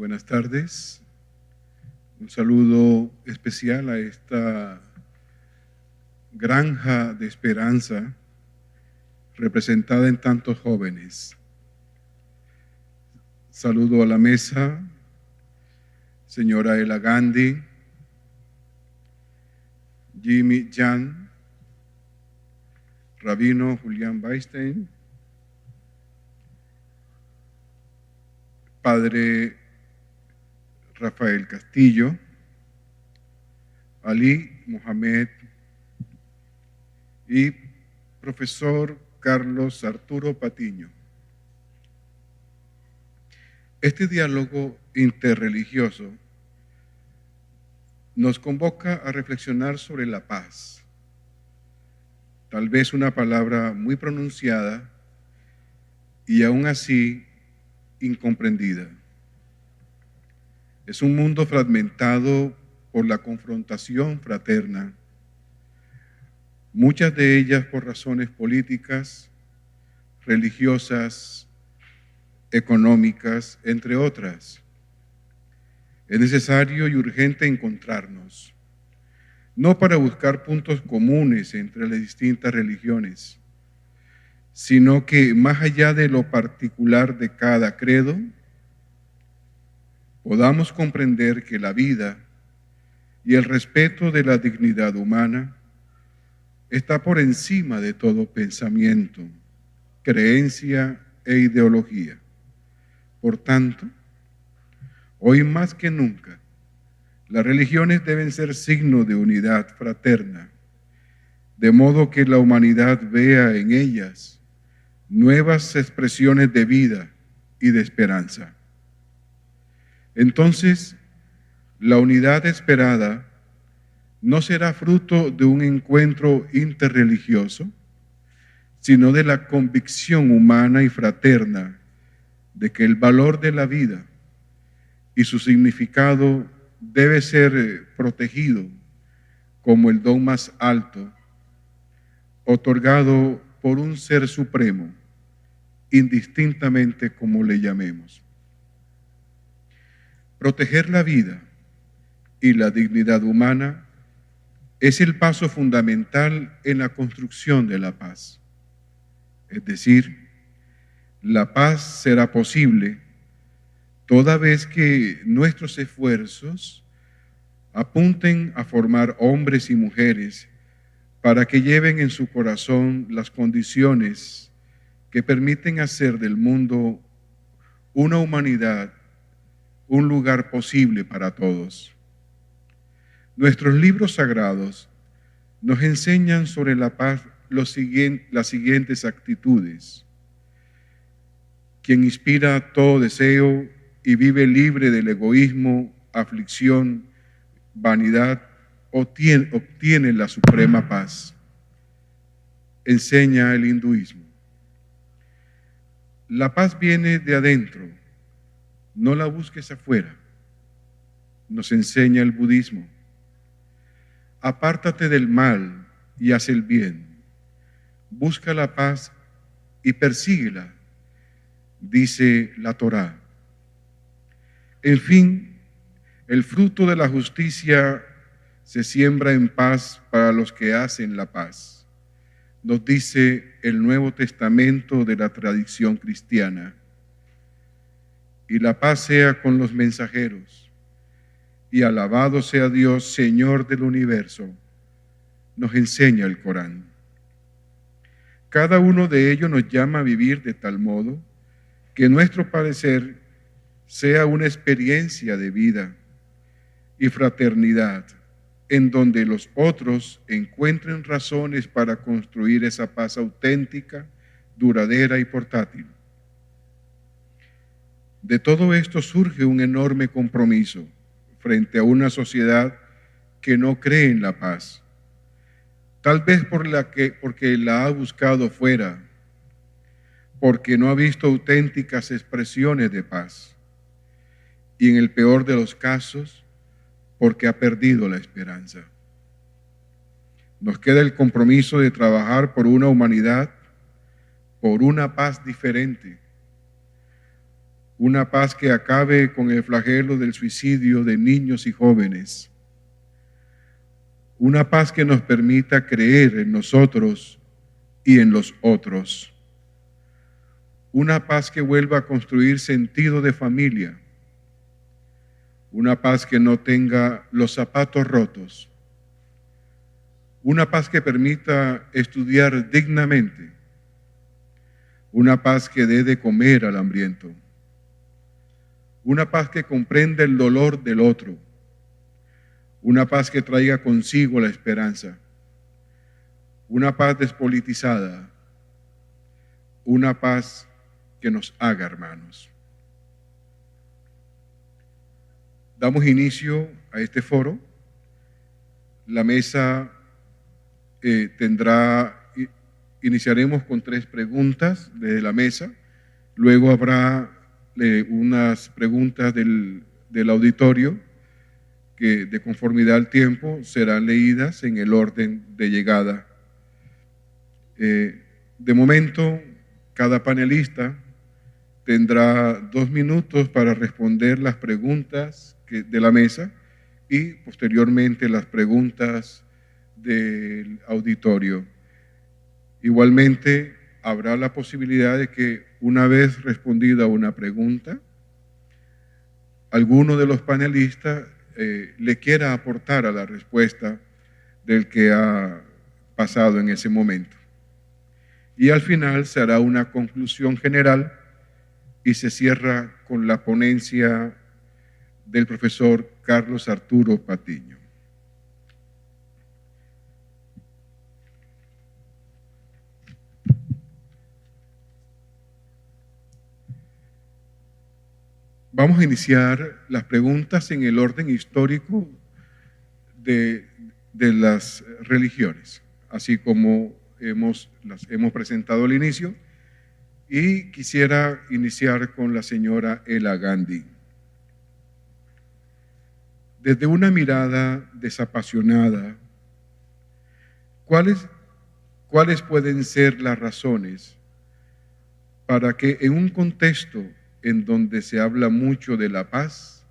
Buenas tardes. Un saludo especial a esta granja de esperanza representada en tantos jóvenes. Saludo a la mesa, señora Ela Gandhi, Jimmy Jan, Rabino Julián Weinstein, Padre Rafael Castillo, Ali Mohamed y profesor Carlos Arturo Patiño. Este diálogo interreligioso nos convoca a reflexionar sobre la paz, tal vez una palabra muy pronunciada y aún así incomprendida. Es un mundo fragmentado por la confrontación fraterna, muchas de ellas por razones políticas, religiosas, económicas, entre otras. Es necesario y urgente encontrarnos, no para buscar puntos comunes entre las distintas religiones, sino que más allá de lo particular de cada credo, podamos comprender que la vida y el respeto de la dignidad humana está por encima de todo pensamiento, creencia e ideología. Por tanto, hoy más que nunca, las religiones deben ser signo de unidad fraterna, de modo que la humanidad vea en ellas nuevas expresiones de vida y de esperanza. Entonces, la unidad esperada no será fruto de un encuentro interreligioso, sino de la convicción humana y fraterna de que el valor de la vida y su significado debe ser protegido como el don más alto, otorgado por un ser supremo, indistintamente como le llamemos. Proteger la vida y la dignidad humana es el paso fundamental en la construcción de la paz. Es decir, la paz será posible toda vez que nuestros esfuerzos apunten a formar hombres y mujeres para que lleven en su corazón las condiciones que permiten hacer del mundo una humanidad, un lugar posible para todos. Nuestros libros sagrados nos enseñan sobre la paz las siguientes actitudes. Quien inspira todo deseo y vive libre del egoísmo, aflicción, vanidad, obtiene la suprema paz, enseña el hinduismo. La paz viene de adentro, no la busques afuera, nos enseña el budismo. Apártate del mal y haz el bien, busca la paz y persíguela, dice la Torá. En fin, el fruto de la justicia se siembra en paz para los que hacen la paz, nos dice el Nuevo Testamento de la tradición cristiana. Y la paz sea con los mensajeros, y alabado sea Dios, Señor del universo, nos enseña el Corán. Cada uno de ellos nos llama a vivir de tal modo que nuestro parecer sea una experiencia de vida y fraternidad, en donde los otros encuentren razones para construir esa paz auténtica, duradera y portátil. De todo esto surge un enorme compromiso frente a una sociedad que no cree en la paz, tal vez porque la ha buscado fuera, porque no ha visto auténticas expresiones de paz, y en el peor de los casos, porque ha perdido la esperanza. Nos queda el compromiso de trabajar por una humanidad, por una paz diferente, una paz que acabe con el flagelo del suicidio de niños y jóvenes, una paz que nos permita creer en nosotros y en los otros, una paz que vuelva a construir sentido de familia, una paz que no tenga los zapatos rotos, una paz que permita estudiar dignamente, una paz que dé de comer al hambriento, una paz que comprenda el dolor del otro, una paz que traiga consigo la esperanza, una paz despolitizada, una paz que nos haga hermanos. Damos inicio a este foro. La mesa iniciaremos con 3 preguntas desde la mesa, luego habrá unas preguntas del auditorio que de conformidad al tiempo serán leídas en el orden de llegada. De momento, cada panelista tendrá 2 minutos para responder las preguntas de la mesa y posteriormente las preguntas del auditorio. Igualmente, habrá la posibilidad de que una vez respondida una pregunta, alguno de los panelistas le quiera aportar a la respuesta del que ha pasado en ese momento. Y al final se hará una conclusión general y se cierra con la ponencia del profesor Carlos Arturo Patiño. Vamos a iniciar las preguntas en el orden histórico de las religiones, así como las hemos presentado al inicio, y quisiera iniciar con la señora Ela Gandhi. Desde una mirada desapasionada, ¿cuáles pueden ser las razones para que en un contexto en donde se habla mucho de la paz,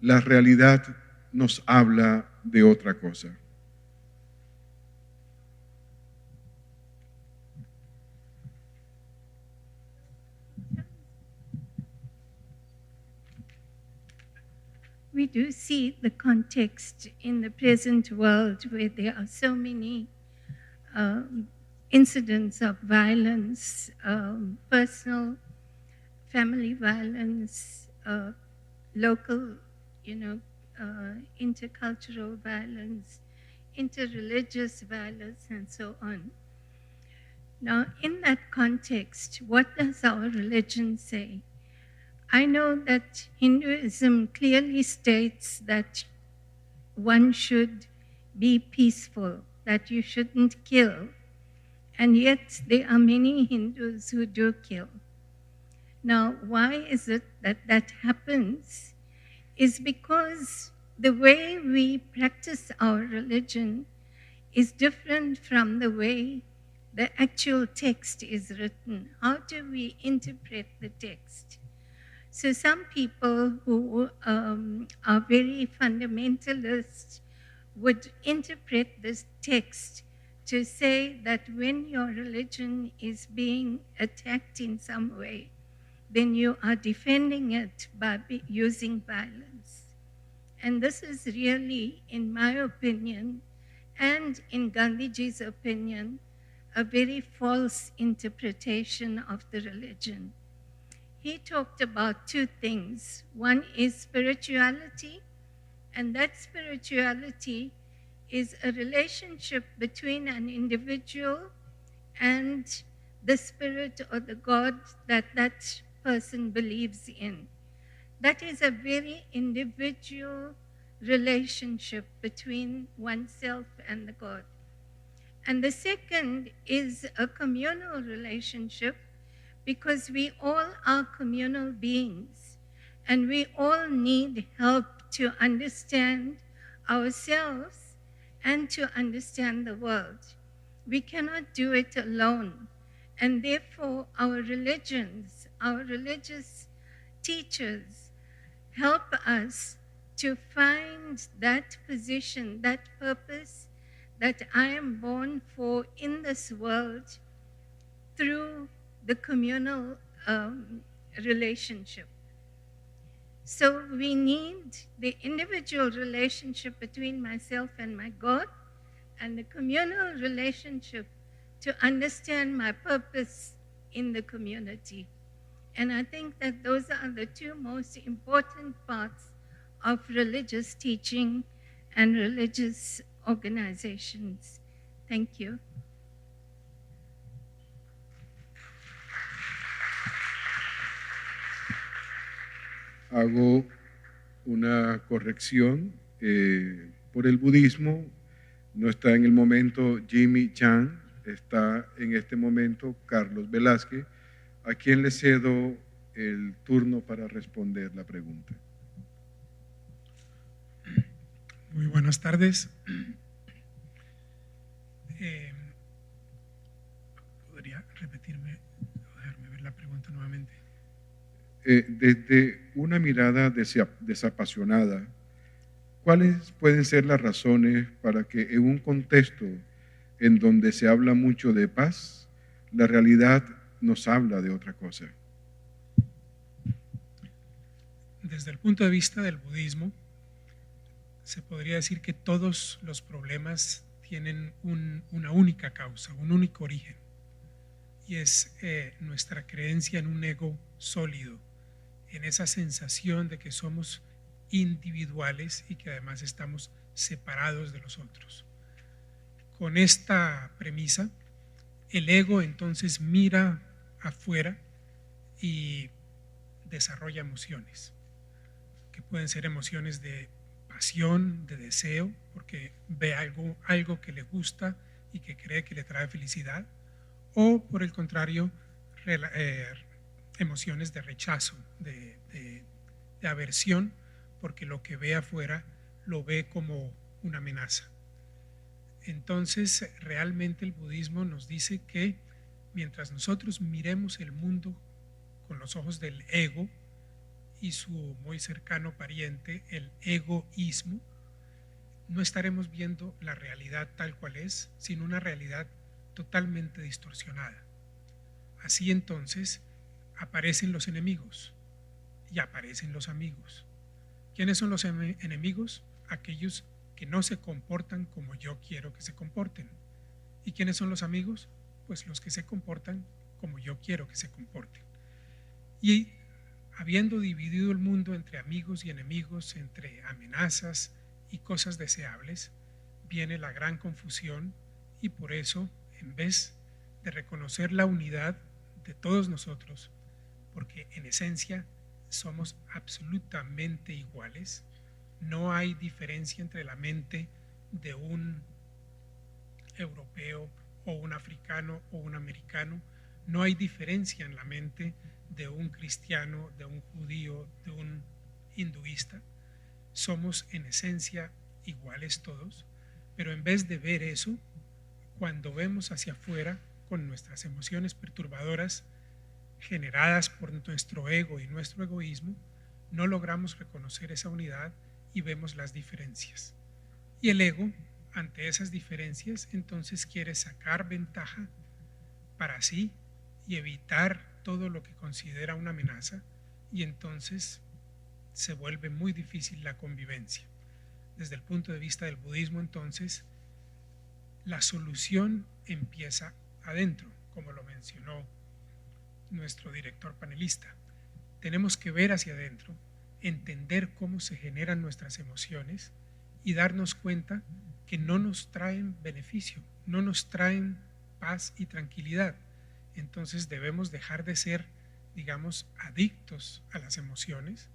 la realidad nos habla de otra cosa? We do see the context in the present world where there are so many incidents of violence, personal, family violence, local, intercultural violence, interreligious violence, and so on. Now, in that context, what does our religion say? I know that Hinduism clearly states that one should be peaceful, that you shouldn't kill, and yet there are many Hindus who do kill. Now, why is it that that happens? Is because the way we practice our religion is different from the way the actual text is written. How do we interpret the text? So some people who are very fundamentalist would interpret this text to say that when your religion is being attacked in some way, then you are defending it by using violence. And this is really, in my opinion, and in Gandhiji's opinion, a very false interpretation of the religion. He talked about 2 things. One is spirituality, and that spirituality is a relationship between an individual and the spirit or the God that that person believes in. That is a very individual relationship between oneself and the God. And the second is a communal relationship, because we all are communal beings and we all need help to understand ourselves and to understand the world. We cannot do it alone. And therefore, our religions, our religious teachers help us to find that position, that purpose that I am born for in this world through the communal relationship. So we need the individual relationship between myself and my God, and the communal relationship to understand my purpose in the community. And I think that those are the two most important parts of religious teaching and religious organizations. Thank you. Hago una corrección. Por el budismo no está en el momento Jimmy Chan, está en este momento Carlos Velázquez, a quien le cedo el turno para responder la pregunta. Muy buenas tardes. ¿Podría repetirme o dejarme ver la pregunta nuevamente? Desde una mirada desapasionada, ¿cuáles pueden ser las razones para que en un contexto en donde se habla mucho de paz, la realidad nos habla de otra cosa? Desde el punto de vista del budismo, se podría decir que todos los problemas tienen una única causa, un único origen, y es nuestra creencia en un ego sólido, en esa sensación de que somos individuales y que además estamos separados de los otros. Con esta premisa, el ego entonces mira afuera y desarrolla emociones, que pueden ser emociones de pasión, de deseo, porque ve algo que le gusta y que cree que le trae felicidad, o por el contrario, emociones de rechazo, de aversión, porque lo que ve afuera lo ve como una amenaza. Entonces, realmente el budismo nos dice que mientras nosotros miremos el mundo con los ojos del ego y su muy cercano pariente, el egoísmo, no estaremos viendo la realidad tal cual es, sino una realidad totalmente distorsionada. Así entonces aparecen los enemigos y aparecen los amigos. ¿Quiénes son los enemigos? Aquellos que no se comportan como yo quiero que se comporten. ¿Y quiénes son los amigos? Pues los que se comportan como yo quiero que se comporten. Y habiendo dividido el mundo entre amigos y enemigos, entre amenazas y cosas deseables, viene la gran confusión, y por eso, en vez de reconocer la unidad de todos nosotros, porque en esencia somos absolutamente iguales, no hay diferencia entre la mente de un europeo o un africano o un americano, no hay diferencia en la mente de un cristiano, de un judío, de un hinduista. Somos en esencia iguales todos, pero en vez de ver eso, cuando vemos hacia afuera con nuestras emociones perturbadoras generadas por nuestro ego y nuestro egoísmo, no logramos reconocer esa unidad y vemos las diferencias. Y el ego, ante esas diferencias, entonces quiere sacar ventaja para sí y evitar todo lo que considera una amenaza, y entonces se vuelve muy difícil la convivencia. Desde el punto de vista del budismo, entonces, la solución empieza adentro, como lo mencionó nuestro director panelista. Tenemos que ver hacia adentro, entender cómo se generan nuestras emociones y darnos cuenta que no nos traen beneficio, no nos traen paz y tranquilidad. Entonces debemos dejar de ser, digamos, adictos a las emociones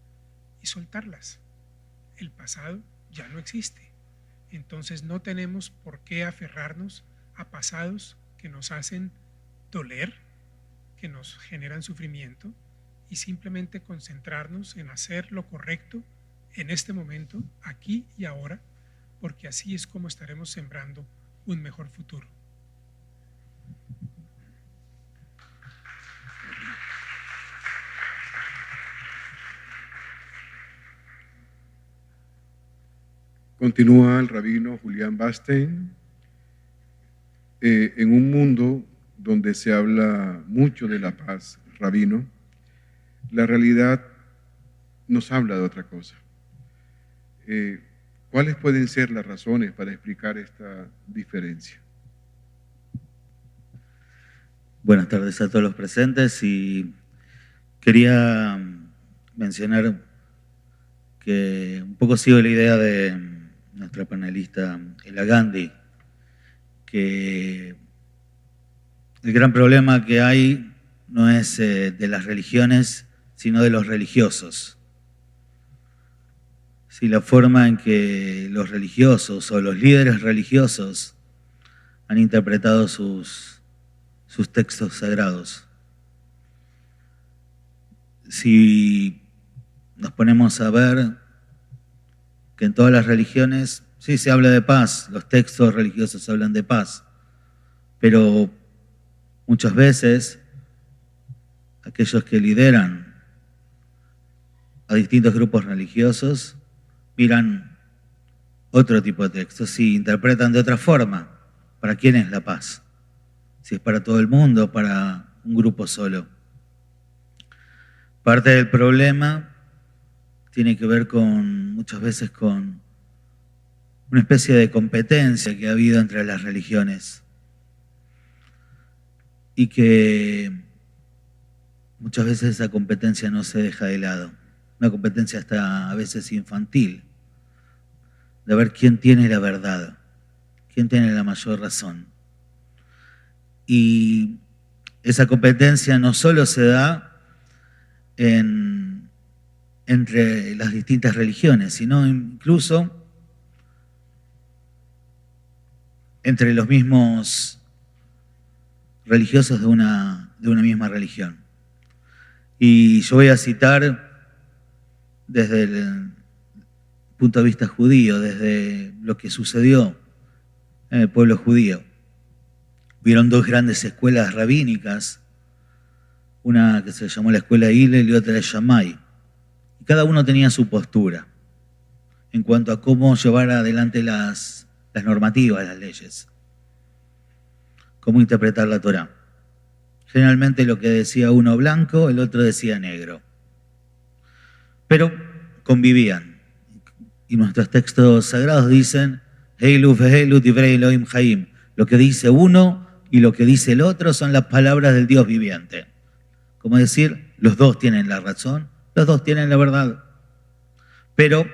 y soltarlas. El pasado ya no existe. Entonces no tenemos por qué aferrarnos a pasados que nos hacen doler, que nos generan sufrimiento, y simplemente concentrarnos en hacer lo correcto en este momento, aquí y ahora, porque así es como estaremos sembrando un mejor futuro. Continúa el rabino Julián Bastein. En un mundo donde se habla mucho de la paz, rabino, la realidad nos habla de otra cosa. ¿Cuáles pueden ser las razones para explicar esta diferencia? Buenas tardes a todos los presentes y quería mencionar que un poco sigo la idea de nuestra panelista Ela Gandhi, que el gran problema que hay no es de las religiones, sino de los religiosos. Si la forma en que los religiosos o los líderes religiosos han interpretado sus textos sagrados. Si nos ponemos a ver que en todas las religiones sí se habla de paz, los textos religiosos hablan de paz, pero muchas veces aquellos que lideran a distintos grupos religiosos miran otro tipo de textos y interpretan de otra forma. ¿Para quién es la paz? Si es para todo el mundo o para un grupo solo. Parte del problema tiene que ver muchas veces con una especie de competencia que ha habido entre las religiones y que muchas veces esa competencia no se deja de lado. Una competencia hasta a veces infantil, de ver quién tiene la verdad, quién tiene la mayor razón. Y esa competencia no solo se da entre las distintas religiones, sino incluso entre los mismos religiosos de una misma religión. Y yo voy a citar desde el punto de vista judío, desde lo que sucedió en el pueblo judío. Hubieron dos grandes escuelas rabínicas, una que se llamó la escuela Hillel y otra de Shammai. Y cada uno tenía su postura en cuanto a cómo llevar adelante las normativas, las leyes, cómo interpretar la Torá. Generalmente lo que decía uno blanco, el otro decía negro. Pero convivían. Y nuestros textos sagrados dicen, Heilu veheilu divrei Elohim Chaim. Lo que dice uno y lo que dice el otro son las palabras del Dios viviente. Como decir, los dos tienen la razón, los dos tienen la verdad. Pero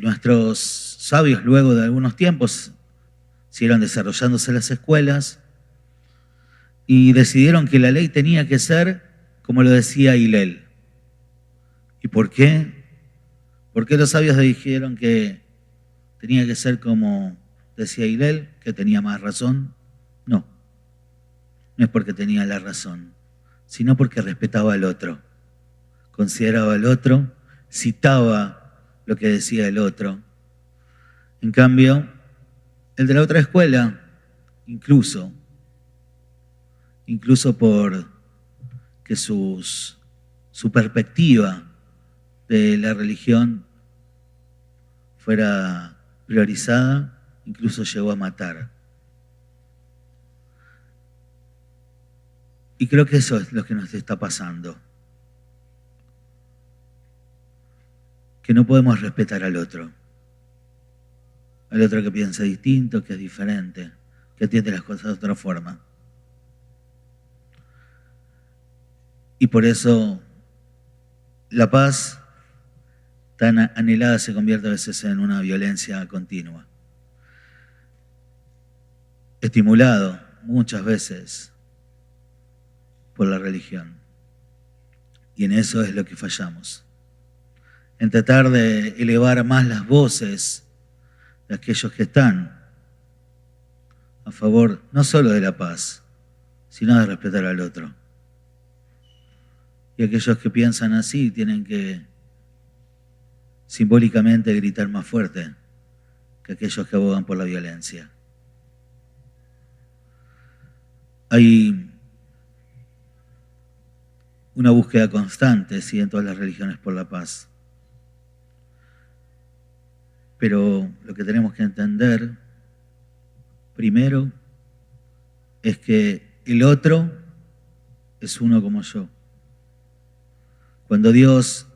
nuestros sabios, luego de algunos tiempos, siguieron desarrollándose las escuelas y decidieron que la ley tenía que ser como lo decía Hillel. ¿Y por qué? ¿Por qué los sabios dijeron que tenía que ser como decía Hillel, que tenía más razón? No es porque tenía la razón, sino porque respetaba al otro, consideraba al otro, citaba lo que decía el otro. En cambio, el de la otra escuela, incluso por que su perspectiva de la religión fuera priorizada, incluso llegó a matar. Y creo que eso es lo que nos está pasando. Que no podemos respetar al otro que piensa distinto, que es diferente, que entiende las cosas de otra forma. Y por eso la paz tan anhelada se convierte a veces en una violencia continua. Estimulado muchas veces por la religión. Y en eso es lo que fallamos. En tratar de elevar más las voces de aquellos que están a favor no solo de la paz, sino de respetar al otro. Y aquellos que piensan así tienen que simbólicamente gritar más fuerte que aquellos que abogan por la violencia. Hay una búsqueda constante, sí, en todas las religiones por la paz. Pero lo que tenemos que entender primero es que el otro es uno como yo. Cuando Dios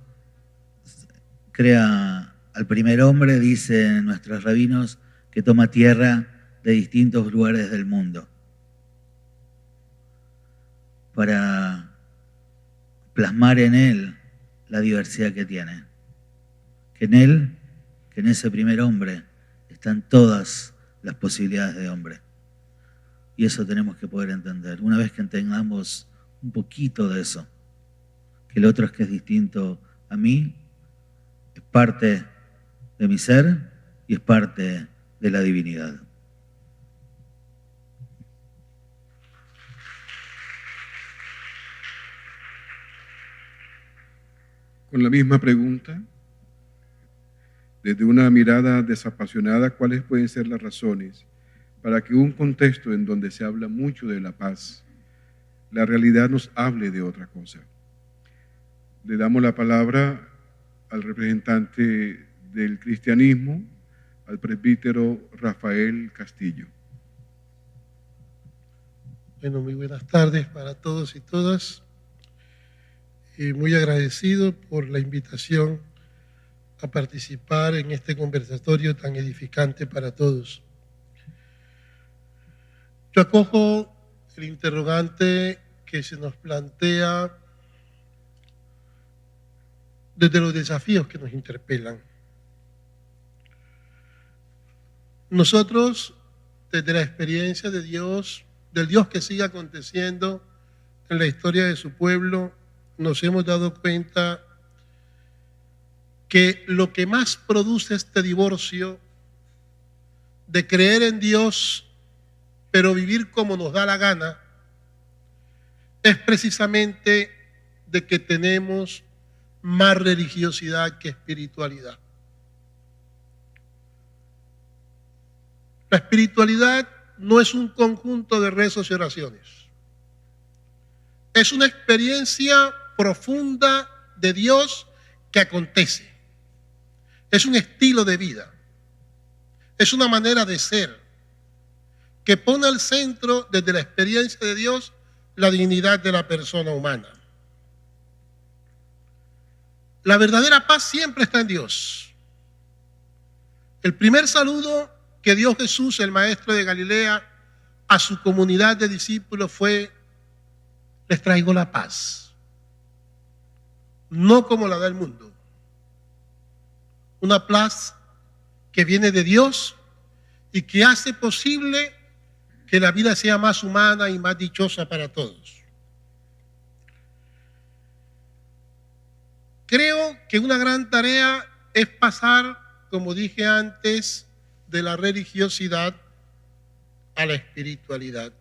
crea al primer hombre, dicen nuestros rabinos que toma tierra de distintos lugares del mundo para plasmar en él la diversidad que tiene. Que en él, que en ese primer hombre, están todas las posibilidades de hombre. Y eso tenemos que poder entender. Una vez que entendamos un poquito de eso, que el otro es que es distinto a mí, es parte de mi ser y es parte de la divinidad. Con la misma pregunta, desde una mirada desapasionada, ¿cuáles pueden ser las razones para que un contexto en donde se habla mucho de la paz, la realidad nos hable de otra cosa? Le damos la palabra al representante del cristianismo, al presbítero Rafael Castillo. Bueno, muy buenas tardes para todos y todas. Muy agradecido por la invitación a participar en este conversatorio tan edificante para todos. Yo acojo el interrogante que se nos plantea desde los desafíos que nos interpelan. Nosotros, desde la experiencia de Dios, del Dios que sigue aconteciendo en la historia de su pueblo, nos hemos dado cuenta que lo que más produce este divorcio de creer en Dios, pero vivir como nos da la gana, es precisamente de que tenemos más religiosidad que espiritualidad. La espiritualidad no es un conjunto de rezos y oraciones. Es una experiencia profunda de Dios que acontece. Es un estilo de vida. Es una manera de ser que pone al centro, desde la experiencia de Dios, la dignidad de la persona humana. La verdadera paz siempre está en Dios. El primer saludo que dio Jesús, el maestro de Galilea, a su comunidad de discípulos fue: les traigo la paz, no como la da el mundo. Una paz que viene de Dios y que hace posible que la vida sea más humana y más dichosa para todos. Creo que una gran tarea es pasar, como dije antes, de la religiosidad a la espiritualidad.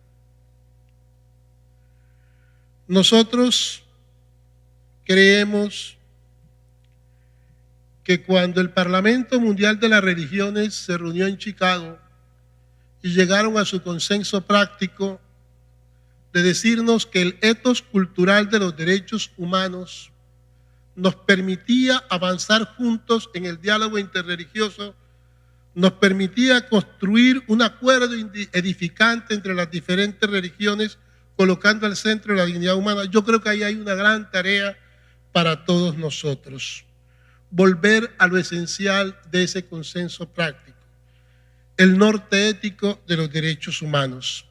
Nosotros creemos que cuando el Parlamento Mundial de las Religiones se reunió en Chicago y llegaron a su consenso práctico de decirnos que el etos cultural de los derechos humanos nos permitía avanzar juntos en el diálogo interreligioso, nos permitía construir un acuerdo edificante entre las diferentes religiones, colocando al centro la dignidad humana. Yo creo que ahí hay una gran tarea para todos nosotros. Volver a lo esencial de ese consenso práctico, el norte ético de los derechos humanos.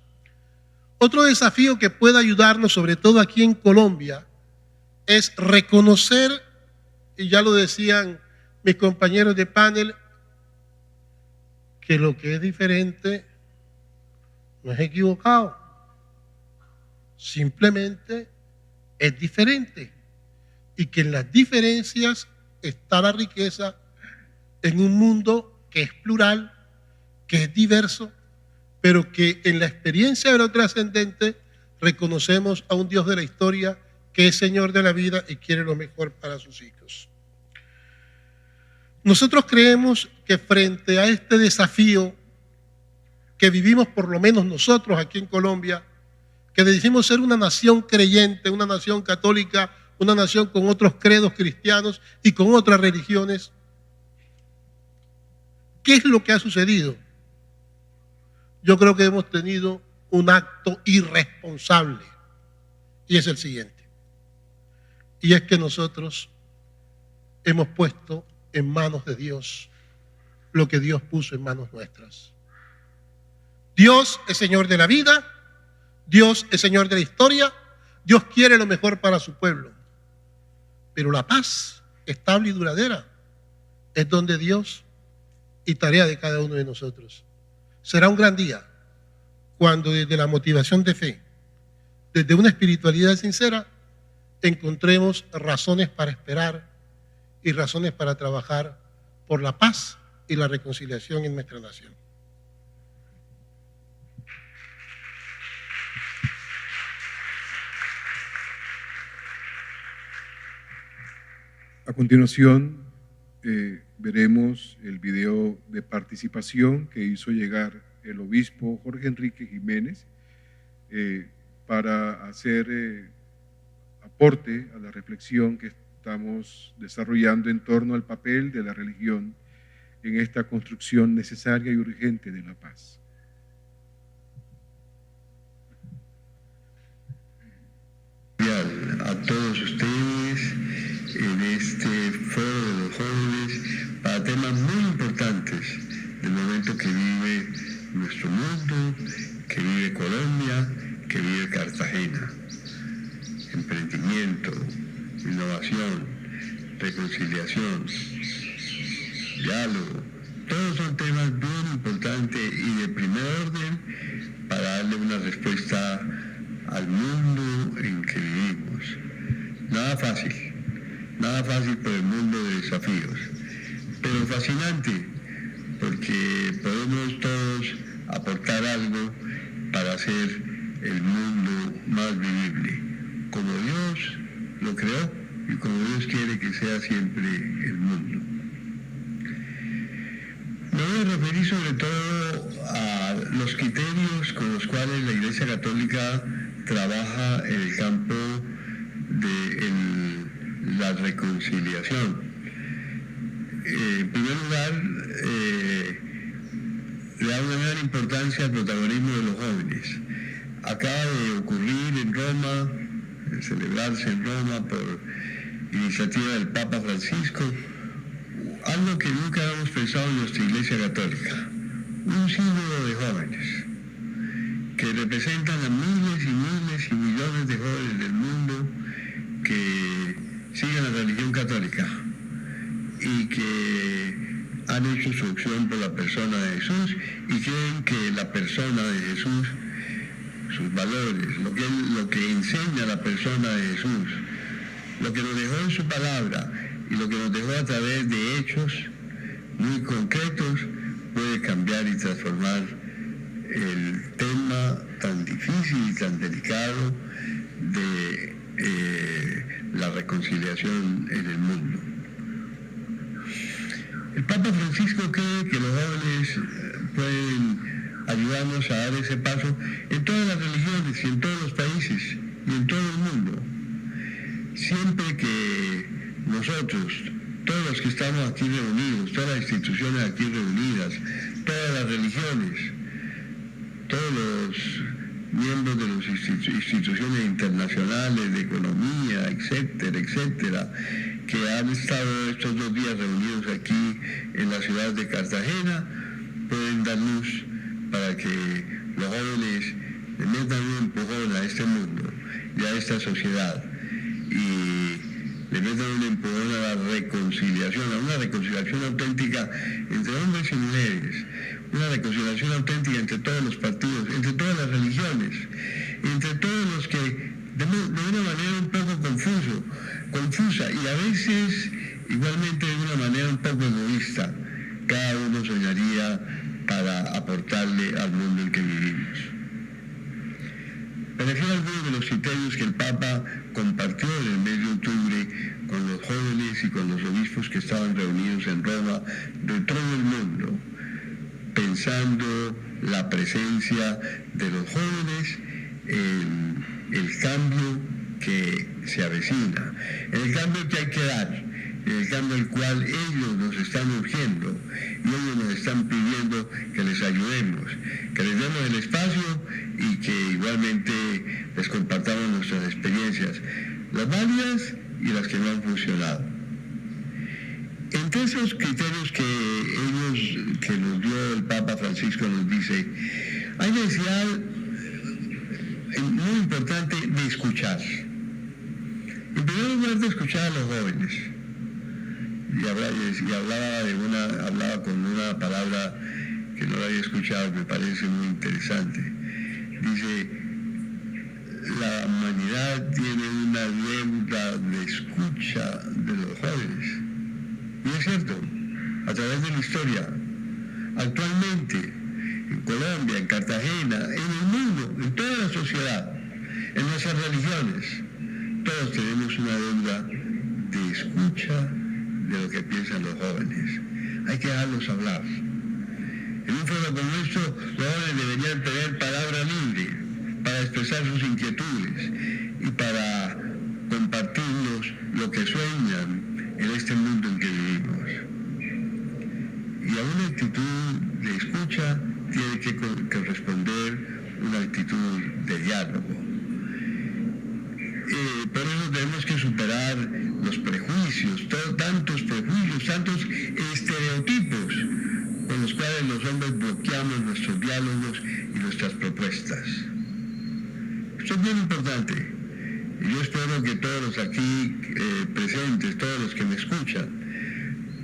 Otro desafío que puede ayudarnos, sobre todo aquí en Colombia, es reconocer, y ya lo decían mis compañeros de panel, que lo que es diferente no es equivocado, simplemente es diferente, y que en las diferencias está la riqueza en un mundo que es plural, que es diverso, pero que en la experiencia de lo trascendente reconocemos a un Dios de la historia que es Señor de la vida y quiere lo mejor para sus hijos. Nosotros creemos que frente a este desafío que vivimos, por lo menos nosotros aquí en Colombia, que decimos ser una nación creyente, una nación católica, una nación con otros credos cristianos y con otras religiones, ¿Qué es lo que ha sucedido? Yo creo que hemos tenido un acto irresponsable, y es el siguiente. Y es que nosotros hemos puesto en manos de Dios lo que Dios puso en manos nuestras. Dios es Señor de la vida, Dios es Señor de la historia, Dios quiere lo mejor para su pueblo. Pero la paz estable y duradera es donde Dios y tarea de cada uno de nosotros. Será un gran día cuando desde la motivación de fe, desde una espiritualidad sincera, encontremos razones para esperar y razones para trabajar por la paz y la reconciliación en nuestra nación. A continuación, veremos el video de participación que hizo llegar el obispo Jorge Enrique Jiménez para hacer aporte a la reflexión que estamos desarrollando en torno al papel de la religión en esta construcción necesaria y urgente de la paz. A todos ustedes en este foro de los jóvenes para temas muy importantes del momento que vive nuestro mundo, que vive Colombia, que vive Cartagena. Emprendimiento, innovación, reconciliación, diálogo, todos son temas bien importantes y de primer orden para darle una respuesta al mundo en que vivimos. Nada fácil por el mundo de desafíos, pero fascinante porque podemos todos aportar algo para hacer el mundo más vivible, como Dios lo creó y como Dios quiere que sea siempre el mundo. Me voy a referir sobre todo a los criterios con los cuales la Iglesia Católica trabaja en el campo de la reconciliación. En primer lugar, le da una gran importancia al protagonismo de los jóvenes. Acaba de ocurrir en Roma, celebrarse en Roma por iniciativa del Papa Francisco, algo que nunca habíamos pensado en nuestra Iglesia Católica, un símbolo de jóvenes que representan a miles y millones de jóvenes del mundo que siguen la religión católica y que han hecho su opción por la persona de Jesús y creen que la persona de Jesús, sus valores, lo que enseña la persona de Jesús, lo que nos dejó en su palabra y lo que nos dejó a través de hechos muy concretos, puede cambiar y transformar el tema tan difícil y tan delicado de la reconciliación en el mundo. El Papa Francisco cree que los jóvenes pueden ayudarnos a dar ese paso en todas las religiones y en todos los países y en todo el mundo. Siempre que nosotros, todos los que estamos aquí reunidos, todas las instituciones aquí reunidas, todas las religiones, todos los miembros de las instituciones internacionales de economía, etcétera, que han estado estos 2 días reunidos aquí en la ciudad de Cartagena, pueden dar luz para que los jóvenes le metan un empujón a este mundo y a esta sociedad y le metan un empujón a la reconciliación, a una reconciliación auténtica entre hombres y mujeres, una reconciliación auténtica entre todos los partidos, entre todas las religiones, entre todos los que de una manera un poco confusa y a veces igualmente de una manera un poco egoísta, cada uno soñaría para aportarle al mundo en que vivimos. Me refiero a algunos de los criterios que el Papa compartió en el mes de octubre con los jóvenes y con los obispos que estaban reunidos en Roma de todo el mundo, pensando la presencia de los jóvenes en el cambio que se avecina, en el cambio que hay que dar, en el cambio del cual ellos nos están urgiendo y ellos nos están pidiendo que les ayudemos, que les demos el espacio y que igualmente les compartamos nuestras experiencias, las válidas y las que no han funcionado. Entre esos criterios que nos dio el Papa Francisco, nos dice, hay necesidad muy importante de escuchar. En primer lugar, de escuchar a los jóvenes. Hablaba con una palabra que no la había escuchado, me parece muy interesante. Dice, la humanidad tiene una deuda de escucha de los jóvenes. Y es cierto, a través de la historia, actualmente, en Colombia, en Cartagena, en el mundo, en toda la sociedad, en nuestras religiones, todos tenemos una deuda de escucha de lo que piensan los jóvenes. Hay que dejarlos hablar. En un foro como esto, los jóvenes deberían tener palabra libre para expresar sus inquietudes y para compartirnos lo que sueñan en este mundo en que vivimos. Y a una actitud de escucha tiene que corresponder una actitud de diálogo. Por eso tenemos que superar los prejuicios, tantos prejuicios, tantos estereotipos con los cuales los hombres bloqueamos nuestros diálogos y nuestras propuestas. Esto es bien importante. Y yo espero que todos los aquí presentes, todos los que me escuchan,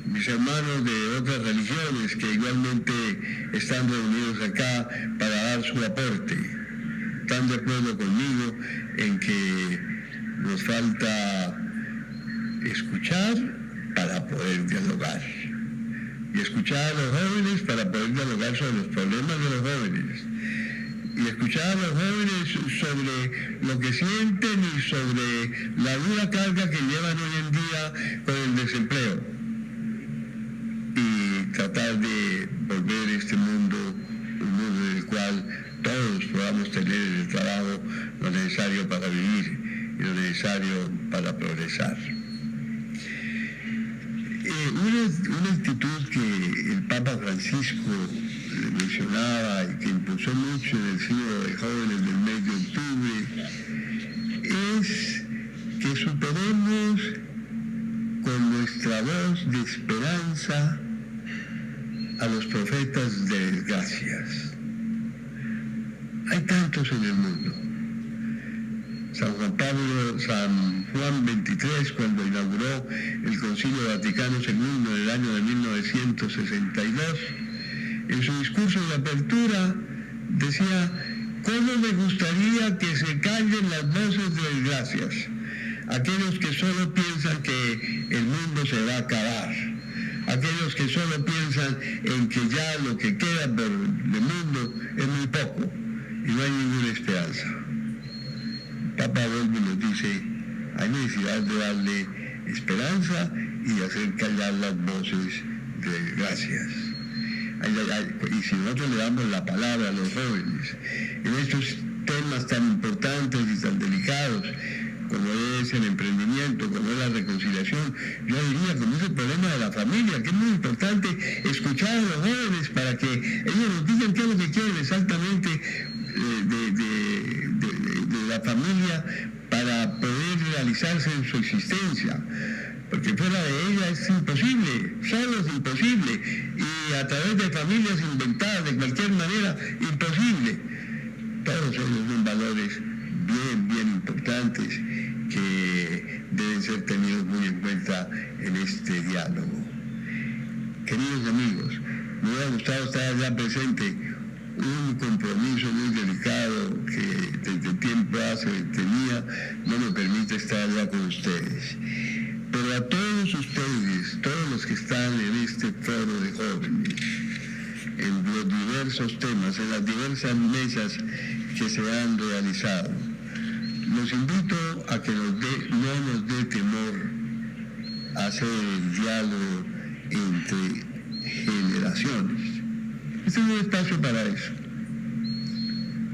mis hermanos de otras religiones que igualmente están reunidos acá para dar su aporte, están de acuerdo conmigo en que nos falta escuchar para poder dialogar. Y escuchar a los jóvenes para poder dialogar sobre los problemas de los jóvenes. Y escuchar a los jóvenes sobre lo que sienten y sobre la dura carga que llevan hoy en día con el desempleo. Y tratar de volver este mundo un mundo en el cual todos podamos tener en el trabajo lo necesario para vivir y lo necesario para progresar. Una actitud que el Papa Francisco mencionaba y que impulsó mucho en el Sínodo de Jóvenes del mes de octubre es que superemos con nuestra voz de esperanza a los profetas de desgracias. Hay tantos en el mundo. San Juan 23, cuando inauguró el Concilio Vaticano II en el año de 1962, en su discurso de apertura decía, ¿cómo me gustaría que se callen las voces de desgracias? Aquellos que solo piensan que el mundo se va a acabar, aquellos que solo piensan en que ya lo que queda por el mundo es muy poco y no hay ninguna esperanza. Papa vuelve y nos dice, hay necesidad de darle esperanza y de hacer callar las voces de desgracias. Y si nosotros le damos la palabra a los jóvenes en estos temas tan importantes y tan delicados como es el emprendimiento, como es la reconciliación, yo diría como es el problema de la familia, que es muy importante escuchar a los jóvenes para que ellos nos digan qué es lo que quieren exactamente de la familia para poder realizarse en su existencia. Porque fuera de ella es imposible, solo es imposible, y a través de familias inventadas de cualquier manera, imposible. Todos ellos son valores bien importantes que deben ser tenidos muy en cuenta en este diálogo. Queridos amigos, me hubiera gustado estar allá presente, un compromiso muy delicado que desde tiempo hace tenía, no me permite estar allá con ustedes. Pero a todos ustedes, todos los que están en este foro de jóvenes, en los diversos temas, en las diversas mesas que se han realizado, los invito a que no nos dé temor hacer el diálogo entre generaciones. Este es un espacio para eso.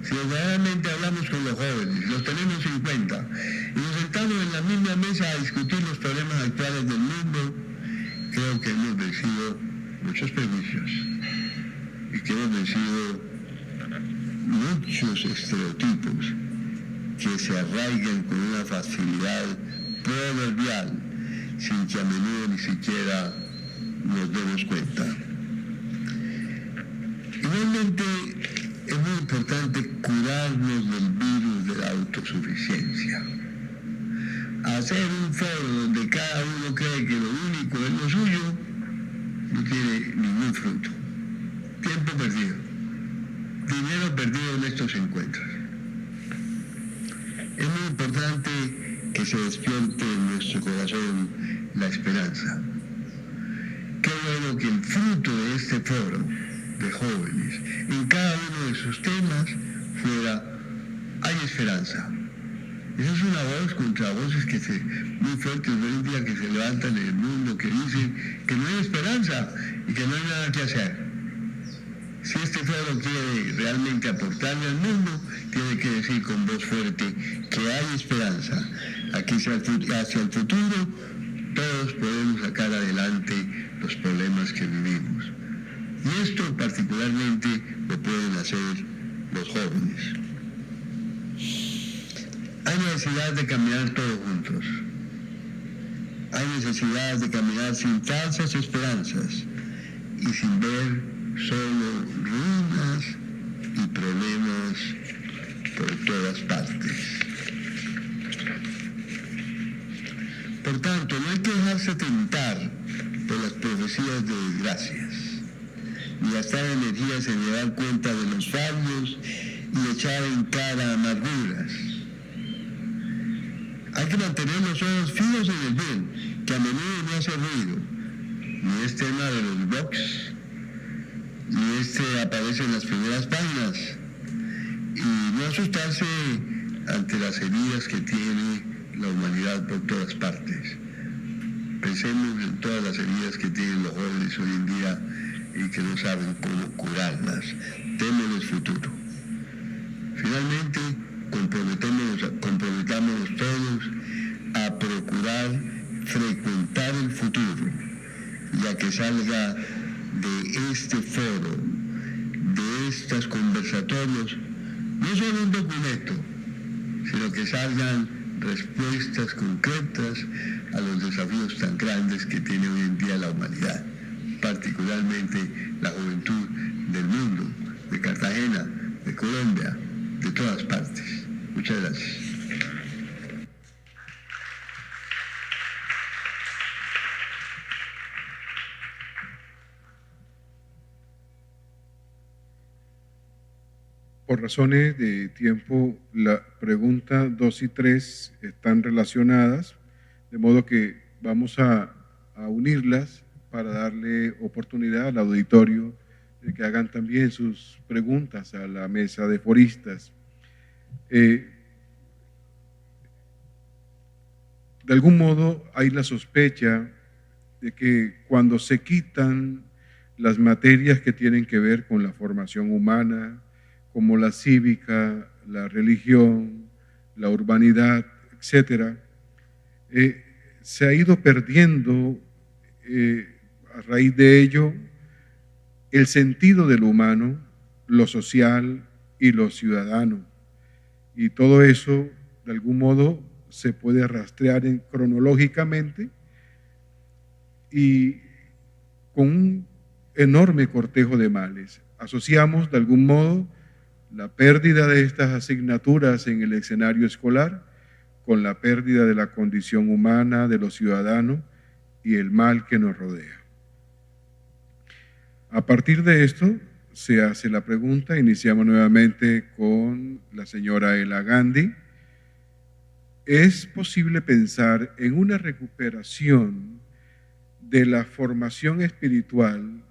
Si verdaderamente hablamos con los jóvenes, los tenemos en cuenta y nos sentamos en la misma mesa a discutir los problemas actuales del mundo, creo que hemos vencido muchos prejuicios y que hemos vencido muchos estereotipos que se arraigan con una facilidad proverbial sin que a menudo ni siquiera nos demos cuenta. Igualmente es muy importante curarnos del virus de la autosuficiencia. Hacer un foro donde cada uno cree que lo único es lo suyo no tiene ningún fruto. Tiempo perdido. Dinero perdido en estos encuentros. Es muy importante que se despierte en nuestro corazón la esperanza. Qué bueno que el fruto de este foro de jóvenes en cada uno de sus temas fuera hay esperanza. Esa es una voz contra voces muy fuertes hoy en día que se levantan en el mundo, que dicen que no hay esperanza y que no hay nada que hacer. Si este foro quiere realmente aportarle al mundo, tiene que decir con voz fuerte que hay esperanza. Aquí hacia el futuro todos podemos sacar adelante los problemas que vivimos. Y esto particularmente lo pueden hacer los jóvenes. Hay necesidad de caminar todos juntos. Hay necesidad de caminar sin falsas esperanzas y sin ver solo ruinas y problemas por todas partes. Por tanto, no hay que dejarse tentar por las profecías de desgracias, ni gastar energías en dar cuenta de los fallos y echar en cara amarguras. Hay que mantener los ojos fijos en el bien, que a menudo no hace ruido. Ni es tema de los blogs, ni aparece en las primeras páginas. Y no asustarse ante las heridas que tiene la humanidad por todas partes. Pensemos en todas las heridas que tienen los jóvenes hoy en día y que no saben cómo curarlas. Démosles futuro. Finalmente, comprometámonos todos a procurar frecuentar el futuro, ya que salga de este foro, de estos conversatorios, no solo un documento, sino que salgan respuestas concretas a los desafíos tan grandes que tiene hoy en día la humanidad, particularmente la juventud del mundo, de Cartagena, de Colombia, de todas partes. Muchas gracias. Por razones de tiempo, la pregunta 2 y 3 están relacionadas, de modo que vamos a unirlas para darle oportunidad al auditorio de que hagan también sus preguntas a la mesa de foristas. De algún modo hay la sospecha de que cuando se quitan las materias que tienen que ver con la formación humana, como la cívica, la religión, la urbanidad, etcétera, se ha ido perdiendo a raíz de ello el sentido del humano, lo social y lo ciudadano. Y todo eso, de algún modo, se puede rastrear cronológicamente y con un enorme cortejo de males. Asociamos, de algún modo, la pérdida de estas asignaturas en el escenario escolar con la pérdida de la condición humana de los ciudadanos y el mal que nos rodea. A partir de esto se hace la pregunta, iniciamos nuevamente con la señora Ela Gandhi. ¿Es posible pensar en una recuperación de la formación espiritual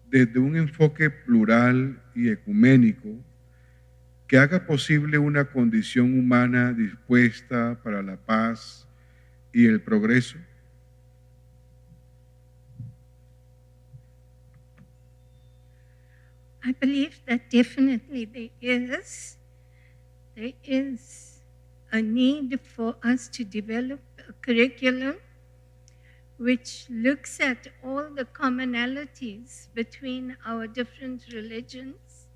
desde un enfoque plural y ecuménico que haga posible una condición humana dispuesta para la paz y el progreso? I believe that definitely there is a need for us to develop a curriculum which looks at all the commonalities between our different religions,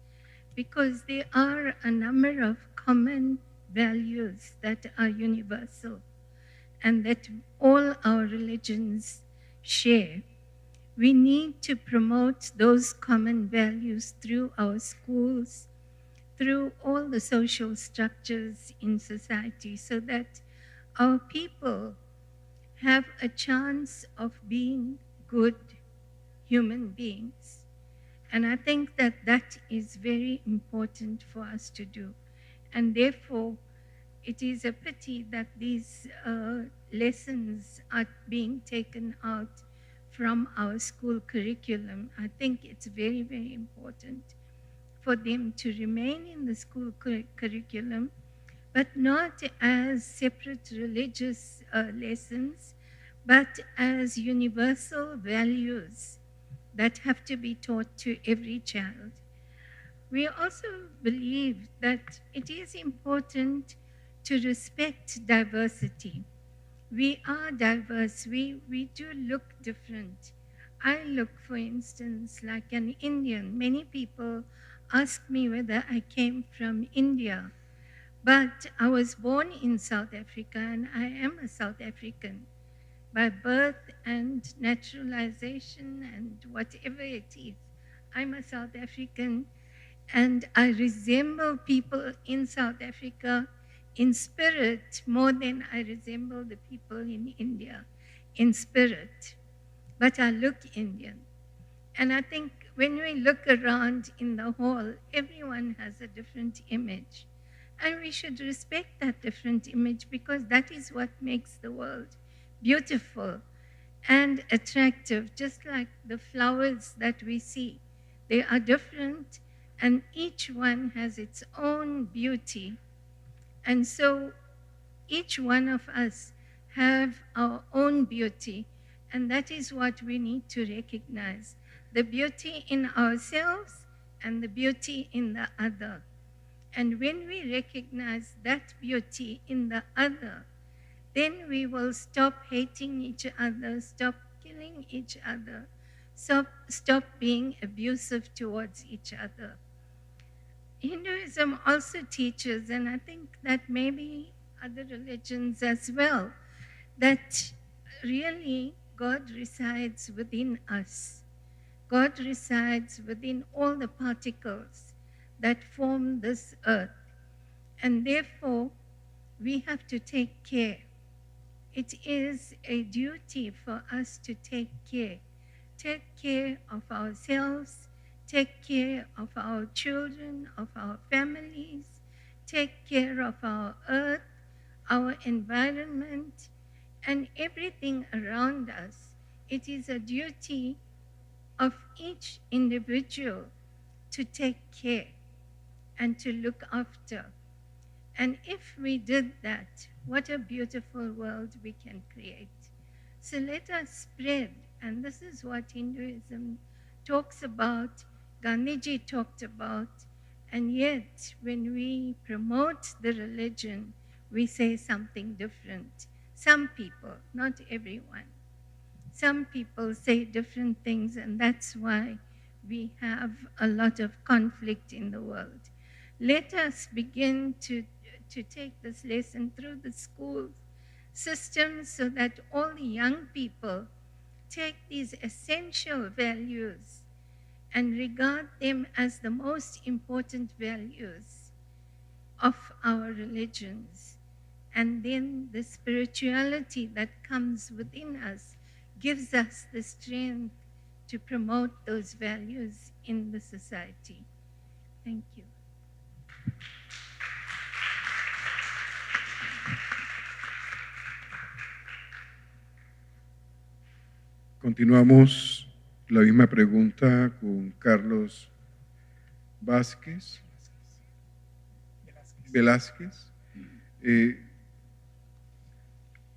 because there are a number of common values that are universal and that all our religions share. We need to promote those common values through our schools, through all the social structures in society, so that our people have a chance of being good human beings. And I think that that is very important for us to do. And therefore, it is a pity that these lessons are being taken out from our school curriculum. I think it's very, very important for them to remain in the school curriculum, but not as separate religious lessons, but as universal values that have to be taught to every child. We also believe that it is important to respect diversity. We are diverse. We do look different. I look, for instance, like an Indian. Many people ask me whether I came from India, but I was born in South Africa and I am a South African by birth and naturalization and whatever it is. I'm a South African and I resemble people in South Africa in spirit more than I resemble the people in India in spirit. But I look Indian. And I think when we look around in the hall, everyone has a different image. And we should respect that different image because that is what makes the world beautiful and attractive, just like the flowers that we see. They are different and each one has its own beauty. And so each one of us have our own beauty, and that is what we need to recognize. The beauty in ourselves and the beauty in the other. And when we recognize that beauty in the other, then we will stop hating each other, stop killing each other, stop being abusive towards each other. Hinduism also teaches, and I think that maybe other religions as well, that really God resides within us. God resides within all the particles that form this earth. And therefore, we have to take care. It is a duty for us to take care of ourselves, take care of our children, of our families, take care of our earth, our environment, and everything around us. It is a duty of each individual to take care and to look after. And if we did that, what a beautiful world we can create. So let us spread, and this is what Hinduism talks about, Gandhiji talked about, and yet when we promote the religion, we say something different. Some people, not everyone. Some people say different things, and that's why we have a lot of conflict in the world. Let us begin to take this lesson through the school systems so that all the young people take these essential values and regard them as the most important values of our religions. And then the spirituality that comes within us gives us the strength to promote those values in the society. Thank you. Continuamos la misma pregunta con Carlos Velázquez.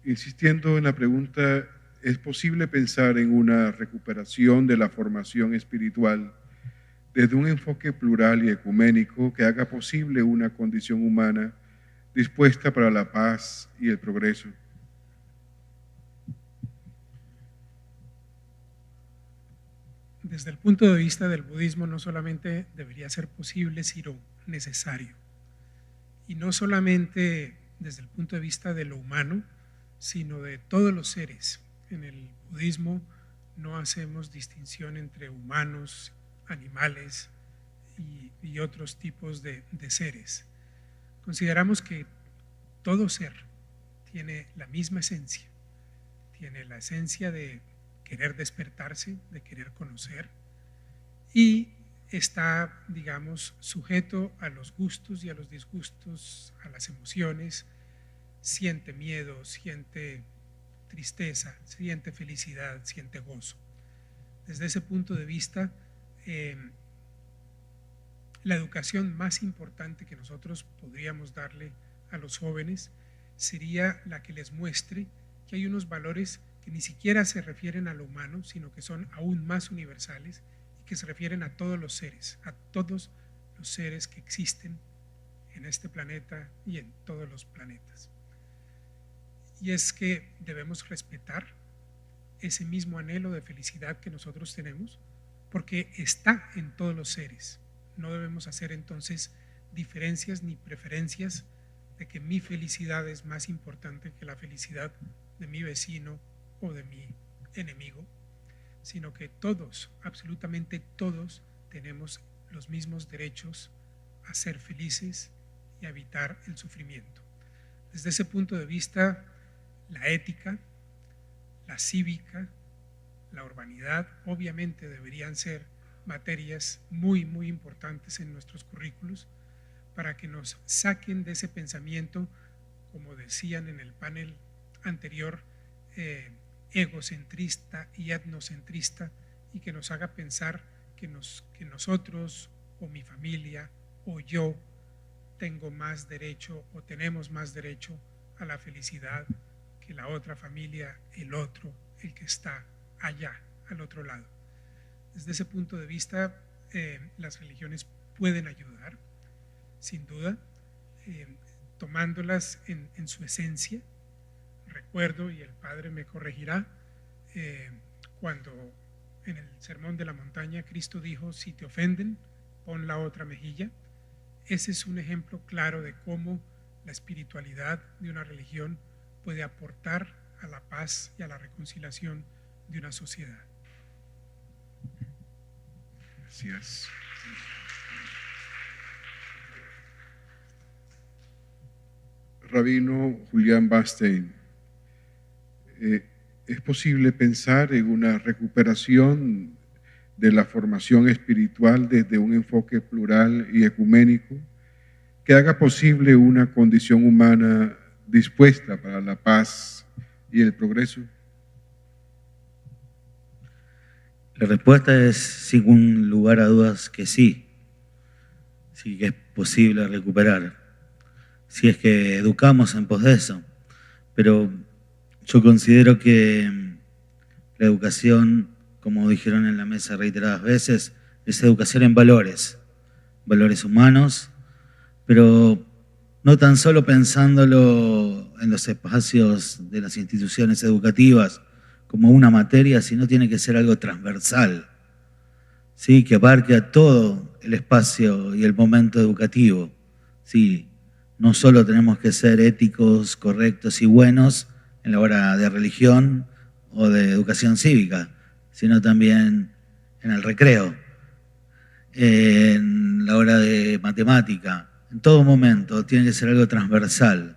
Insistiendo en la pregunta, ¿es posible pensar en una recuperación de la formación espiritual desde un enfoque plural y ecuménico que haga posible una condición humana dispuesta para la paz y el progreso? desde el punto de vista del budismo no solamente debería ser posible, sino necesario. Y no solamente desde el punto de vista de lo humano, sino de todos los seres. En el budismo no hacemos distinción entre humanos, animales y otros tipos de seres. Consideramos que todo ser tiene la misma esencia, tiene la esencia de querer despertarse, de querer conocer, y está, digamos, sujeto a los gustos y a los disgustos, a las emociones, siente miedo, siente tristeza, siente felicidad, siente gozo. Desde ese punto de vista, la educación más importante que nosotros podríamos darle a los jóvenes sería la que les muestre que hay unos valores que ni siquiera se refieren a lo humano, sino que son aún más universales y que se refieren a todos los seres que existen en este planeta y en todos los planetas. Y es que debemos respetar ese mismo anhelo de felicidad que nosotros tenemos, porque está en todos los seres. No debemos hacer entonces diferencias ni preferencias de que mi felicidad es más importante que la felicidad de mi vecino o de mi enemigo, sino que todos, absolutamente todos, tenemos los mismos derechos a ser felices y a evitar el sufrimiento. Desde ese punto de vista, la ética, la cívica, la urbanidad, obviamente deberían ser materias muy, muy importantes en nuestros currículos para que nos saquen de ese pensamiento, como decían en el panel anterior, egocentrista y etnocentrista, y que nos haga pensar que nosotros o mi familia o yo tengo más derecho o tenemos más derecho a la felicidad que la otra familia, el otro, el que está allá, al otro lado. Desde ese punto de vista, las religiones pueden ayudar, sin duda, tomándolas en su esencia. Recuerdo, y el Padre me corregirá, cuando en el Sermón de la Montaña Cristo dijo: si te ofenden, pon la otra mejilla. Ese es un ejemplo claro de cómo la espiritualidad de una religión puede aportar a la paz y a la reconciliación de una sociedad. Gracias. Rabino Julián Bastein, ¿es posible pensar en una recuperación de la formación espiritual desde un enfoque plural y ecuménico que haga posible una condición humana dispuesta para la paz y el progreso? La respuesta es, sin lugar a dudas, que sí. Sí que es posible recuperar, si es que educamos en pos de eso. Pero yo considero que la educación, como dijeron en la mesa reiteradas veces, es educación en valores humanos, pero no tan solo pensándolo en los espacios de las instituciones educativas como una materia, sino tiene que ser algo transversal, ¿sí? Que abarque a todo el espacio y el momento educativo. ¿Sí? No solo tenemos que ser éticos, correctos y buenos en la hora de religión o de educación cívica, sino también en el recreo, en la hora de matemática. En todo momento tiene que ser algo transversal.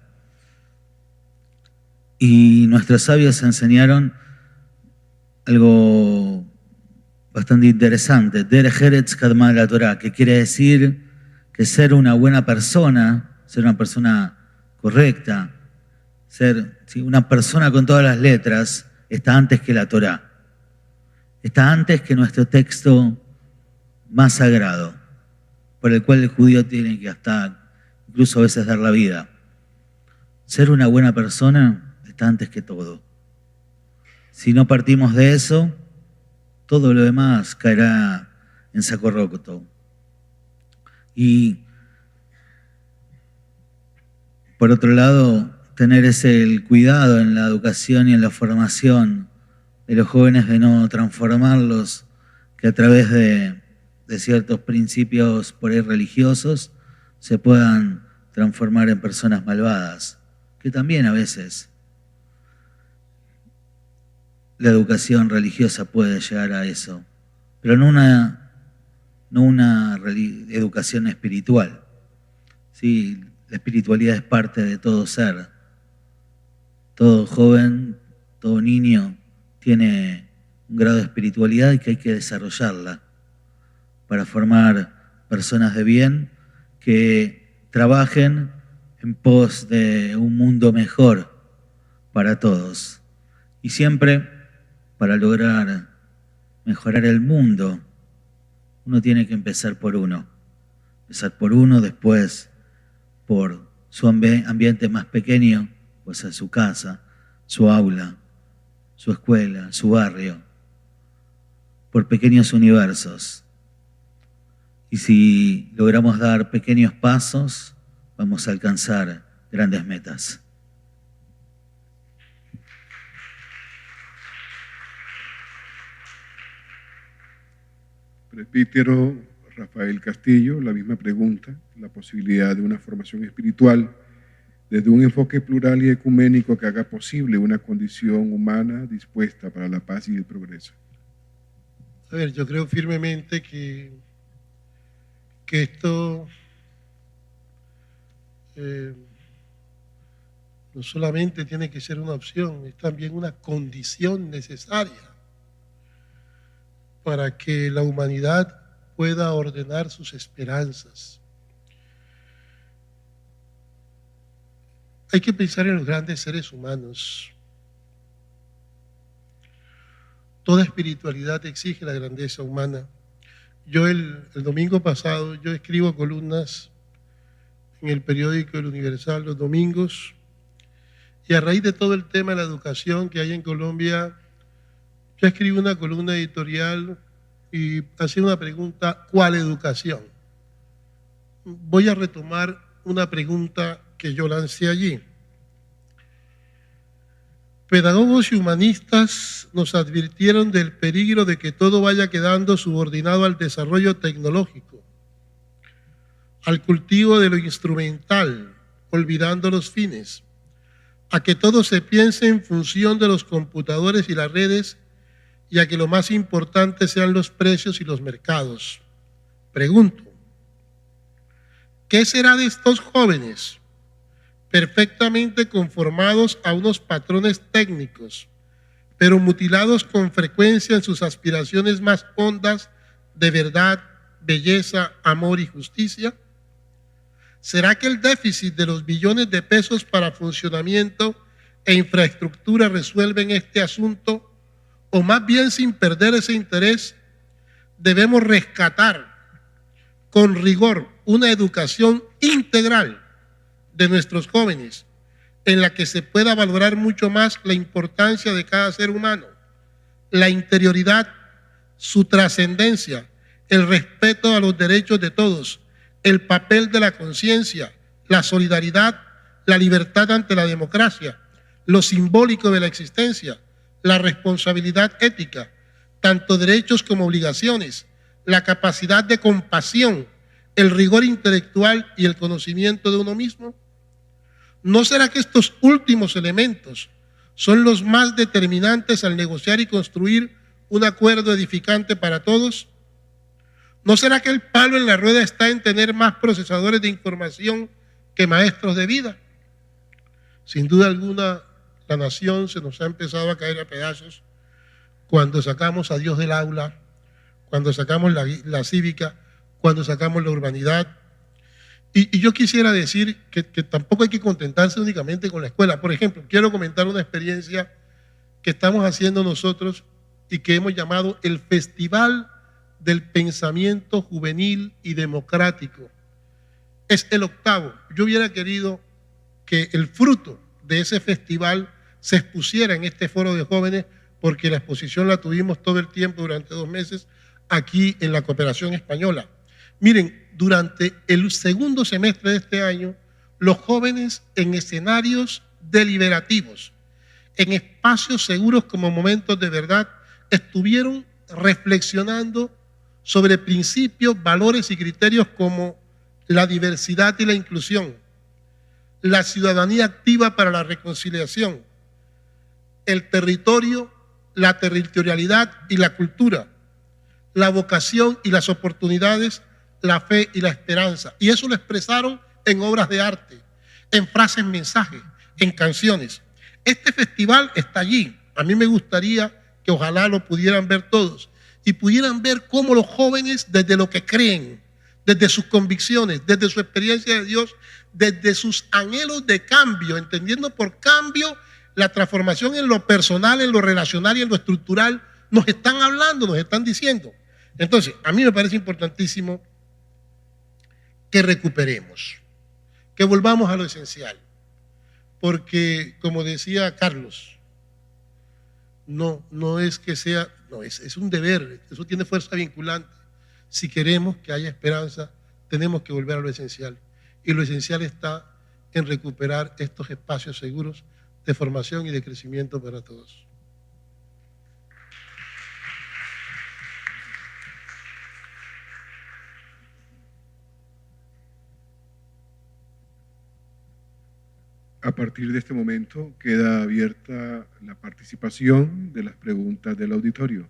Y nuestros sabios enseñaron algo bastante interesante, Der Eretz Kadma la Torah, que quiere decir que ser una buena persona, ser una persona correcta, ser una persona con todas las letras, está antes que la Torah. Está antes que nuestro texto más sagrado, por el cual el judío tiene que hasta incluso a veces dar la vida. Ser una buena persona está antes que todo. Si no partimos de eso, todo lo demás caerá en saco roto. Y por otro lado, tener el cuidado en la educación y en la formación de los jóvenes de no transformarlos, que a través de ciertos principios por ahí religiosos se puedan transformar en personas malvadas, que también a veces la educación religiosa puede llegar a eso, pero no una educación espiritual. Sí, la espiritualidad es parte de todo ser. Todo joven, todo niño tiene un grado de espiritualidad y que hay que desarrollarla para formar personas de bien que trabajen en pos de un mundo mejor para todos. Y siempre, para lograr mejorar el mundo, uno tiene que empezar por uno. Empezar por uno, después por su ambiente más pequeño, pues a su casa, su aula, su escuela, su barrio, por pequeños universos. Y si logramos dar pequeños pasos, vamos a alcanzar grandes metas. Presbítero Rafael Castillo, la misma pregunta, la posibilidad de una formación espiritual desde un enfoque plural y ecuménico que haga posible una condición humana dispuesta para la paz y el progreso. A ver, yo creo firmemente que esto no solamente tiene que ser una opción, es también una condición necesaria para que la humanidad pueda ordenar sus esperanzas. Hay que pensar en los grandes seres humanos. Toda espiritualidad exige la grandeza humana. Yo el domingo pasado, yo escribo columnas en el periódico El Universal los domingos, y a raíz de todo el tema de la educación que hay en Colombia, yo escribí una columna editorial y hacía una pregunta: ¿cuál educación? Voy a retomar una pregunta que yo lancé allí. Pedagogos y humanistas nos advirtieron del peligro de que todo vaya quedando subordinado al desarrollo tecnológico, al cultivo de lo instrumental, olvidando los fines, a que todo se piense en función de los computadores y las redes, y a que lo más importante sean los precios y los mercados. Pregunto, ¿qué será de estos jóvenes perfectamente conformados a unos patrones técnicos, pero mutilados con frecuencia en sus aspiraciones más hondas de verdad, belleza, amor y justicia? ¿Será que el déficit de los billones de pesos para funcionamiento e infraestructura resuelven este asunto? O más bien, sin perder ese interés, debemos rescatar con rigor una educación integral de nuestros jóvenes, en la que se pueda valorar mucho más la importancia de cada ser humano, la interioridad, su trascendencia, el respeto a los derechos de todos, el papel de la conciencia, la solidaridad, la libertad ante la democracia, lo simbólico de la existencia, la responsabilidad ética, tanto derechos como obligaciones, la capacidad de compasión, el rigor intelectual y el conocimiento de uno mismo? ¿No será que estos últimos elementos son los más determinantes al negociar y construir un acuerdo edificante para todos? ¿No será que el palo en la rueda está en tener más procesadores de información que maestros de vida? Sin duda alguna, la nación se nos ha empezado a caer a pedazos cuando sacamos a Dios del aula, cuando sacamos la cívica, cuando sacamos la urbanidad. Y yo quisiera decir que tampoco hay que contentarse únicamente con la escuela. Por ejemplo, quiero comentar una experiencia que estamos haciendo nosotros y que hemos llamado el Festival del Pensamiento Juvenil y Democrático. Es el 8º. Yo hubiera querido que el fruto de ese festival se expusiera en este foro de jóvenes, porque la exposición la tuvimos todo el tiempo durante 2 meses aquí en la Cooperación Española. Miren, durante el segundo semestre de este año, los jóvenes en escenarios deliberativos, en espacios seguros como momentos de verdad, estuvieron reflexionando sobre principios, valores y criterios como la diversidad y la inclusión, la ciudadanía activa para la reconciliación, el territorio, la territorialidad y la cultura, la vocación y las oportunidades, la fe y la esperanza. Y eso lo expresaron en obras de arte, en frases, mensajes, en canciones. Este festival está allí. A mí me gustaría que ojalá lo pudieran ver todos y pudieran ver cómo los jóvenes, desde lo que creen, desde sus convicciones, desde su experiencia de Dios, desde sus anhelos de cambio, entendiendo por cambio la transformación en lo personal, en lo relacional y en lo estructural, nos están hablando, nos están diciendo. Entonces, a mí me parece importantísimo que recuperemos, que volvamos a lo esencial, porque como decía Carlos, no es que sea, no, es un deber, eso tiene fuerza vinculante. Si queremos que haya esperanza, tenemos que volver a lo esencial, y lo esencial está en recuperar estos espacios seguros de formación y de crecimiento para todos. A partir de este momento queda abierta la participación de las preguntas del auditorio.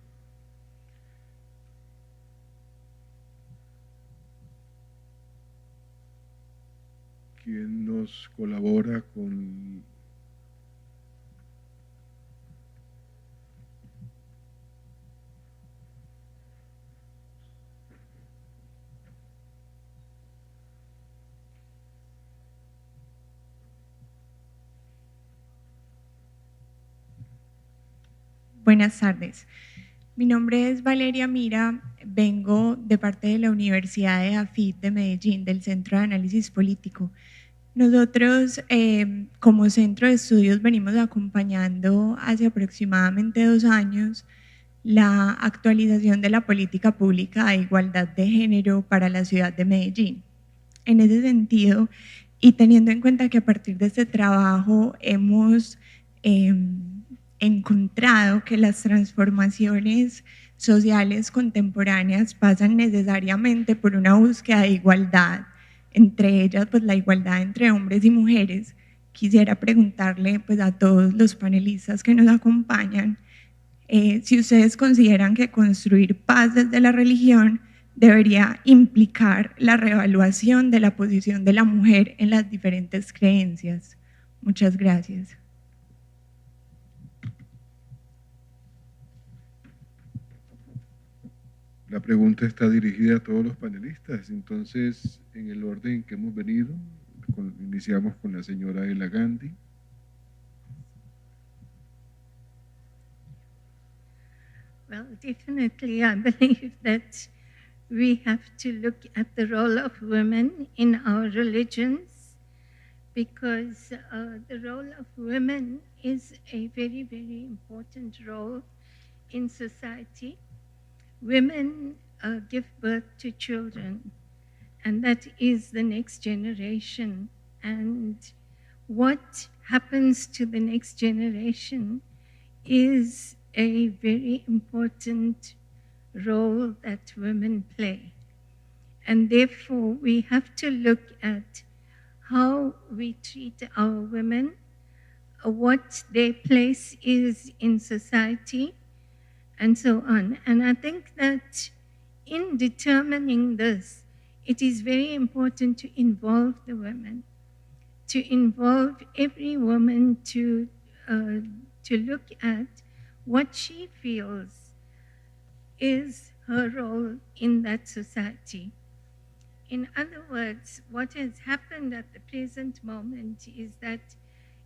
¿Quién nos colabora con Buenas tardes. Mi nombre es Valeria Mira, vengo de parte de la Universidad de AFIT de Medellín, del Centro de Análisis Político. Nosotros, como centro de estudios, venimos acompañando hace aproximadamente 2 años la actualización de la política pública de igualdad de género para la ciudad de Medellín. En ese sentido, y teniendo en cuenta que a partir de este trabajo hemos encontrado que las transformaciones sociales contemporáneas pasan necesariamente por una búsqueda de igualdad, entre ellas pues la igualdad entre hombres y mujeres. Quisiera preguntarle pues a todos los panelistas que nos acompañan si ustedes consideran que construir paz desde la religión debería implicar la reevaluación de la posición de la mujer en las diferentes creencias. Muchas gracias. La pregunta está dirigida a todos los panelistas, entonces en el orden que hemos venido, iniciamos con la señora Ela Gandhi. Well, definitely, I believe that we have to look at the role of women in our religions, because the role of women is a very, very important role in society. Women give birth to children, and that is the next generation. And what happens to the next generation is a very important role that women play. And therefore, we have to look at how we treat our women, what their place is in society, and so on. And I think that in determining this, it is very important to involve the women, to involve every woman to look at what she feels is her role in that society. In other words, what has happened at the present moment is that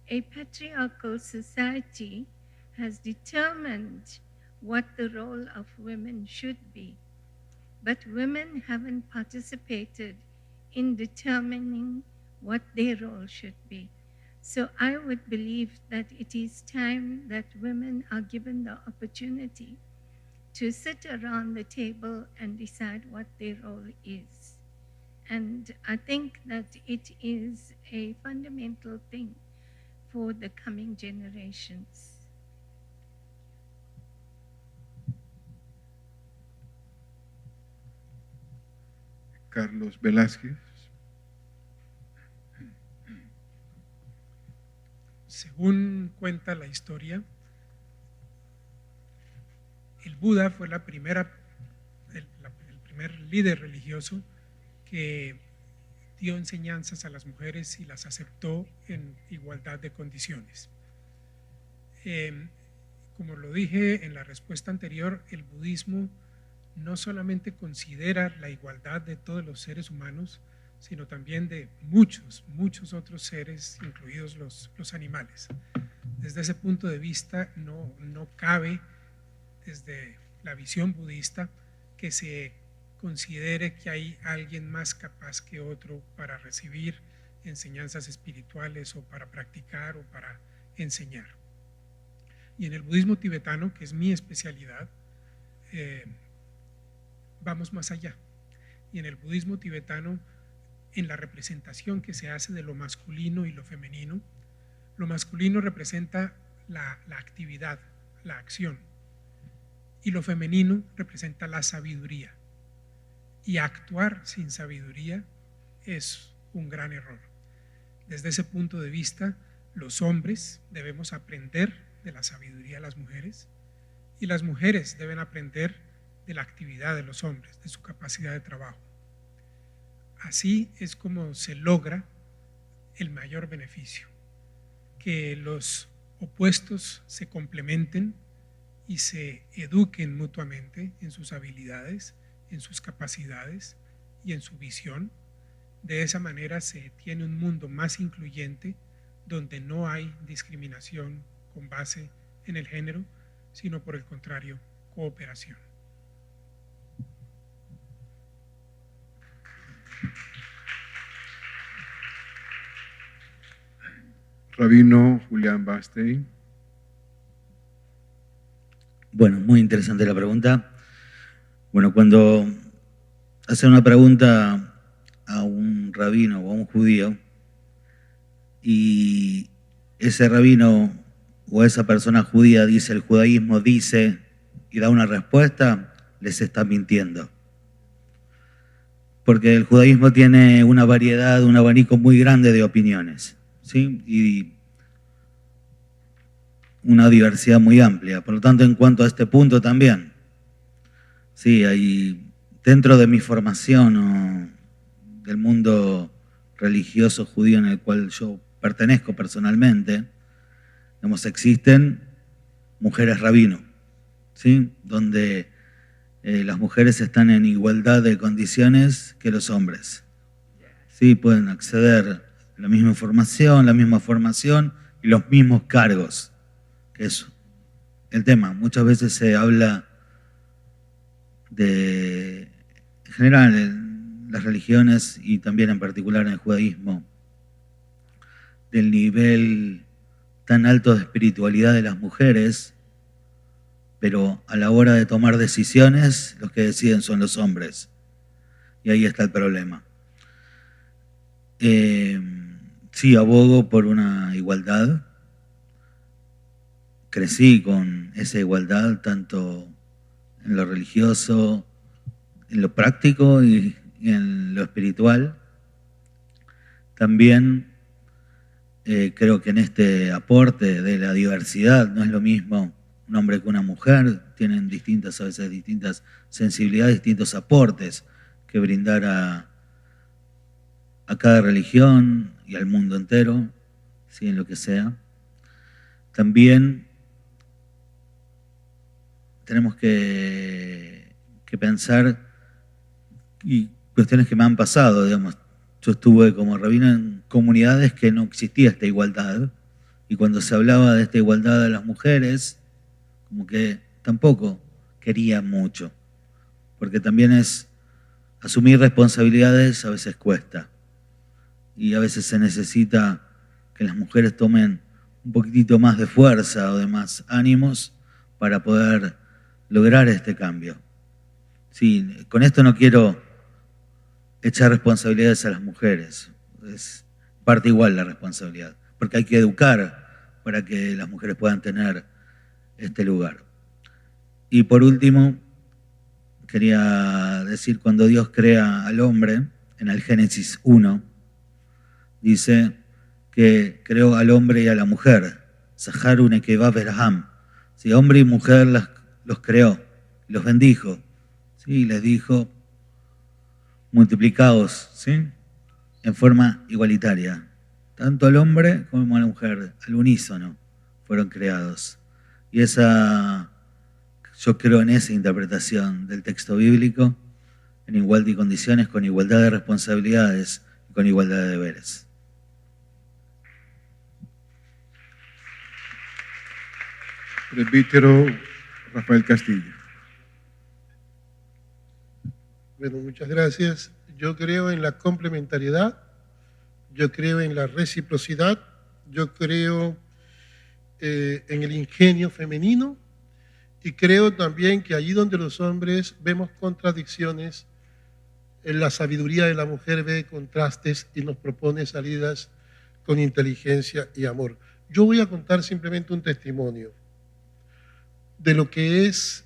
a patriarchal society has determined what the role of women should be. But women haven't participated in determining what their role should be. So I would believe that it is time that women are given the opportunity to sit around the table and decide what their role is. And I think that it is a fundamental thing for the coming generations. Carlos Velázquez. Según cuenta la historia, el Buda fue el primer líder religioso que dio enseñanzas a las mujeres y las aceptó en igualdad de condiciones. Como lo dije en la respuesta anterior, el budismo no solamente considera la igualdad de todos los seres humanos, sino también de muchos otros seres, incluidos los animales. Desde ese punto de vista, no cabe, desde la visión budista, que se considere que hay alguien más capaz que otro para recibir enseñanzas espirituales o para practicar o para enseñar. Y en el budismo tibetano, que es mi especialidad, vamos más allá. Y en el budismo tibetano, en la representación que se hace de lo masculino y lo femenino, lo masculino representa la actividad, la acción, y lo femenino representa la sabiduría. Y actuar sin sabiduría es un gran error. Desde ese punto de vista, los hombres debemos aprender de la sabiduría de las mujeres y las mujeres deben aprender de la actividad de los hombres, de su capacidad de trabajo. Así es como se logra el mayor beneficio, que los opuestos se complementen y se eduquen mutuamente en sus habilidades, en sus capacidades y en su visión. De esa manera se tiene un mundo más incluyente, donde no hay discriminación con base en el género, sino por el contrario, cooperación. Rabino Julián Bastein. Bueno, muy interesante la pregunta. Bueno, cuando hacen una pregunta a un rabino o a un judío y ese rabino o esa persona judía dice, el judaísmo dice, y da una respuesta, les está mintiendo. Porque el judaísmo tiene una variedad, un abanico muy grande de opiniones, ¿sí? Y una diversidad muy amplia. Por lo tanto, en cuanto a este punto también, sí, hay, dentro de mi formación o del mundo religioso judío en el cual yo pertenezco personalmente, digamos, existen mujeres rabino, ¿sí? Donde las mujeres están en igualdad de condiciones que los hombres. Sí, pueden acceder a la misma información, la misma formación y los mismos cargos. Que es el tema. Muchas veces se habla de, en general, en las religiones y también en particular en el judaísmo, del nivel tan alto de espiritualidad de las mujeres, pero a la hora de tomar decisiones, los que deciden son los hombres. Y ahí está el problema. Sí, abogo por una igualdad. Crecí con esa igualdad, tanto en lo religioso, en lo práctico y en lo espiritual. También creo que en este aporte de la diversidad no es lo mismo un hombre que una mujer, tienen a veces distintas sensibilidades, distintos aportes que brindar a cada religión y al mundo entero, ¿sí? En lo que sea. También tenemos que pensar, y cuestiones que me han pasado, digamos. Yo estuve como rabino en comunidades que no existía esta igualdad, y cuando se hablaba de esta igualdad de las mujeres, como que tampoco querían mucho, porque también es asumir responsabilidades, a veces cuesta, y a veces se necesita que las mujeres tomen un poquitito más de fuerza o de más ánimos para poder lograr este cambio. Sí, con esto no quiero echar responsabilidades a las mujeres, es parte igual la responsabilidad, porque hay que educar para que las mujeres puedan tener este lugar. Y por último, quería decir, cuando Dios crea al hombre, en el Génesis 1, dice que creó al hombre y a la mujer. Zaharu Nekeva Beraham. Sí, hombre y mujer los creó, los bendijo. Sí, les dijo, multiplicaos, ¿sí? En forma igualitaria. Tanto al hombre como a la mujer, al unísono, fueron creados. Y yo creo en esa interpretación del texto bíblico, en igualdad de condiciones, con igualdad de responsabilidades y con igualdad de deberes. Presbítero Rafael Castillo. Bueno, muchas gracias. Yo creo en la complementariedad, yo creo en la reciprocidad, yo creo en el ingenio femenino y creo también que allí donde los hombres vemos contradicciones, en la sabiduría de la mujer ve contrastes y nos propone salidas con inteligencia y amor. Yo voy a contar simplemente un testimonio de lo que es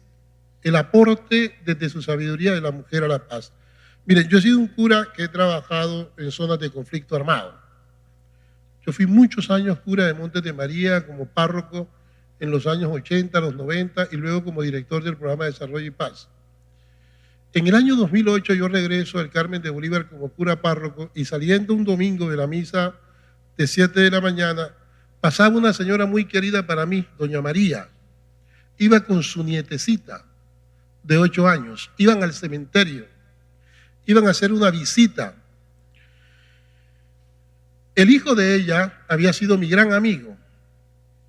el aporte desde su sabiduría de la mujer a la paz. Miren, yo he sido un cura que he trabajado en zonas de conflicto armado. Yo fui muchos años cura de Montes de María como párroco en los años 80, los 90 y luego como director del programa de Desarrollo y Paz. En el año 2008 yo regreso al Carmen de Bolívar como cura párroco y saliendo un domingo de la misa de 7 de la mañana, pasaba una señora muy querida para mí, doña María. Iba con su nietecita de 8 años, iban al cementerio, iban a hacer una visita. El hijo de ella había sido mi gran amigo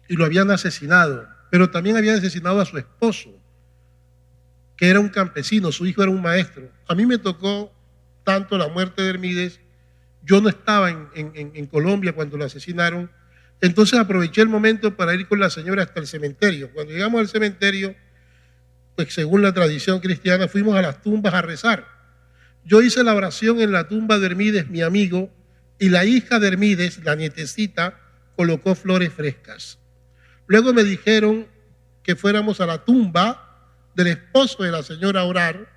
y lo habían asesinado, pero también habían asesinado a su esposo, que era un campesino, su hijo era un maestro. A mí me tocó tanto la muerte de Hermídez, yo no estaba en Colombia cuando lo asesinaron, entonces aproveché el momento para ir con la señora hasta el cementerio. Cuando llegamos al cementerio, pues según la tradición cristiana, fuimos a las tumbas a rezar. Yo hice la oración en la tumba de Hermídez, mi amigo, y la hija de Hermídez, la nietecita, colocó flores frescas. Luego me dijeron que fuéramos a la tumba del esposo de la señora a orar,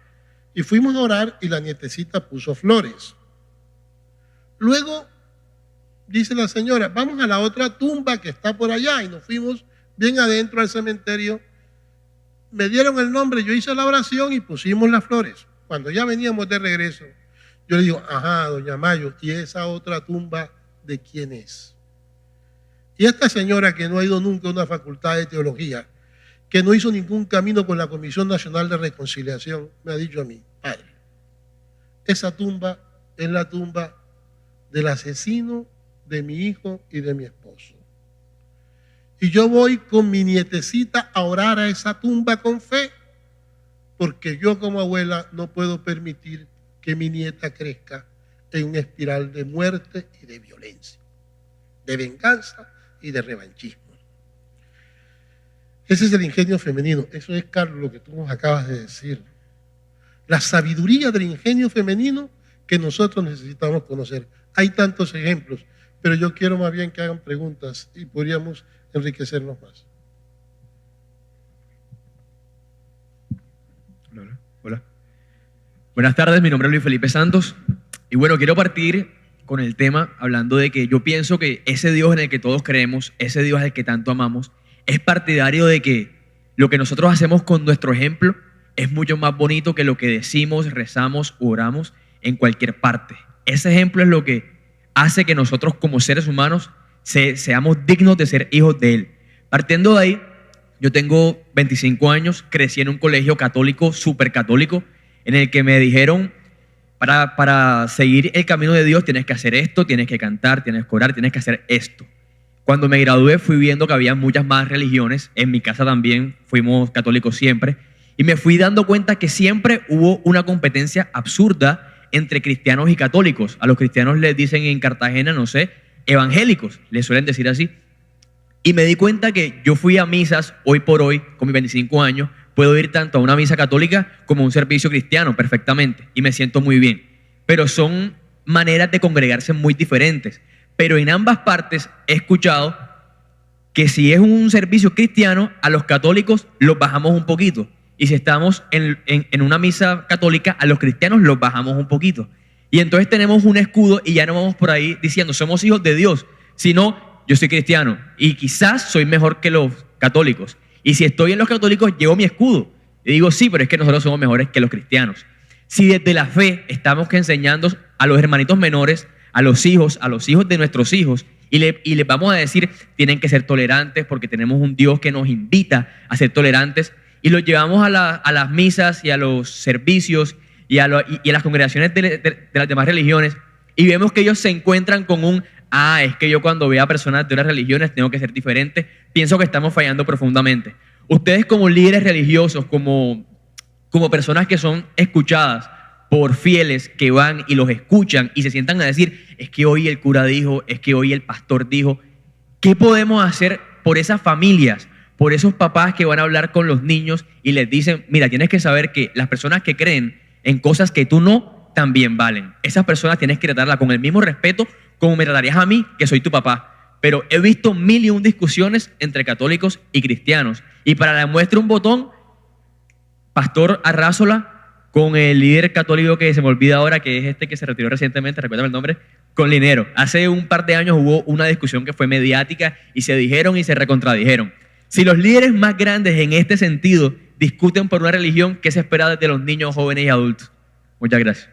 y fuimos a orar y la nietecita puso flores. Luego dice la señora, vamos a la otra tumba que está por allá, y nos fuimos bien adentro al cementerio. Me dieron el nombre, yo hice la oración y pusimos las flores. Cuando ya veníamos de regreso, yo le digo, ajá, doña Mayo, ¿y esa otra tumba de quién es? Y esta señora que no ha ido nunca a una facultad de teología, que no hizo ningún camino con la Comisión Nacional de Reconciliación, me ha dicho a mí, padre, esa tumba es la tumba del asesino de mi hijo y de mi esposo. Y yo voy con mi nietecita a orar a esa tumba con fe, porque yo como abuela no puedo permitir que mi nieta crezca en una espiral de muerte y de violencia, de venganza y de revanchismo. Ese es el ingenio femenino. Eso es, Carlos, lo que tú nos acabas de decir. La sabiduría del ingenio femenino que nosotros necesitamos conocer. Hay tantos ejemplos, pero yo quiero más bien que hagan preguntas y podríamos enriquecernos más. Hola. Buenas tardes, mi nombre es Luis Felipe Santos. Y bueno, quiero partir con el tema hablando de que yo pienso que ese Dios en el que todos creemos, ese Dios al que tanto amamos, es partidario de que lo que nosotros hacemos con nuestro ejemplo es mucho más bonito que lo que decimos, rezamos, oramos en cualquier parte. Ese ejemplo es lo que hace que nosotros como seres humanos seamos dignos de ser hijos de Él. Partiendo de ahí, yo tengo 25 años, crecí en un colegio católico, súper católico, en el que me dijeron, para seguir el camino de Dios tienes que hacer esto, tienes que cantar, tienes que orar, tienes que hacer esto. Cuando me gradué fui viendo que había muchas más religiones, en mi casa también fuimos católicos siempre, y me fui dando cuenta que siempre hubo una competencia absurda entre cristianos y católicos. A los cristianos les dicen en Cartagena, no sé, evangélicos, les suelen decir así. Y me di cuenta que yo fui a misas hoy por hoy, con mis 25 años, puedo ir tanto a una misa católica como a un servicio cristiano perfectamente, y me siento muy bien. Pero son maneras de congregarse muy diferentes. Pero en ambas partes he escuchado que si es un servicio cristiano, a los católicos los bajamos un poquito. Y si estamos en una misa católica, a los cristianos los bajamos un poquito. Y entonces tenemos un escudo y ya no vamos por ahí diciendo somos hijos de Dios, sino yo soy cristiano y quizás soy mejor que los católicos. Y si estoy en los católicos, llevo mi escudo. Y digo, sí, pero es que nosotros somos mejores que los cristianos. Si desde la fe estamos enseñando a los hermanitos menores, a los hijos de nuestros hijos, y les vamos a decir, tienen que ser tolerantes porque tenemos un Dios que nos invita a ser tolerantes, y los llevamos a las misas y a los servicios y a las congregaciones de las demás religiones, y vemos que ellos se encuentran con es que yo cuando veo a personas de otras religiones tengo que ser diferente, pienso que estamos fallando profundamente. Ustedes como líderes religiosos, como personas que son escuchadas por fieles que van y los escuchan y se sientan a decir, es que hoy el cura dijo, es que hoy el pastor dijo, ¿qué podemos hacer por esas familias, por esos papás que van a hablar con los niños y les dicen, mira, tienes que saber que las personas que creen en cosas que tú no, también valen? Esas personas tienes que tratarlas con el mismo respeto como me tratarías a mí, que soy tu papá. Pero he visto 1001 discusiones entre católicos y cristianos. Y para la muestra un botón, Pastor Arrázola con el líder católico que se me olvida ahora, que es este que se retiró recientemente, recuérdame el nombre, con Linero. Hace un par de años hubo una discusión que fue mediática y se dijeron y se recontradijeron. Si los líderes más grandes en este sentido discuten por una religión, ¿qué se espera desde los niños, jóvenes y adultos? Muchas gracias.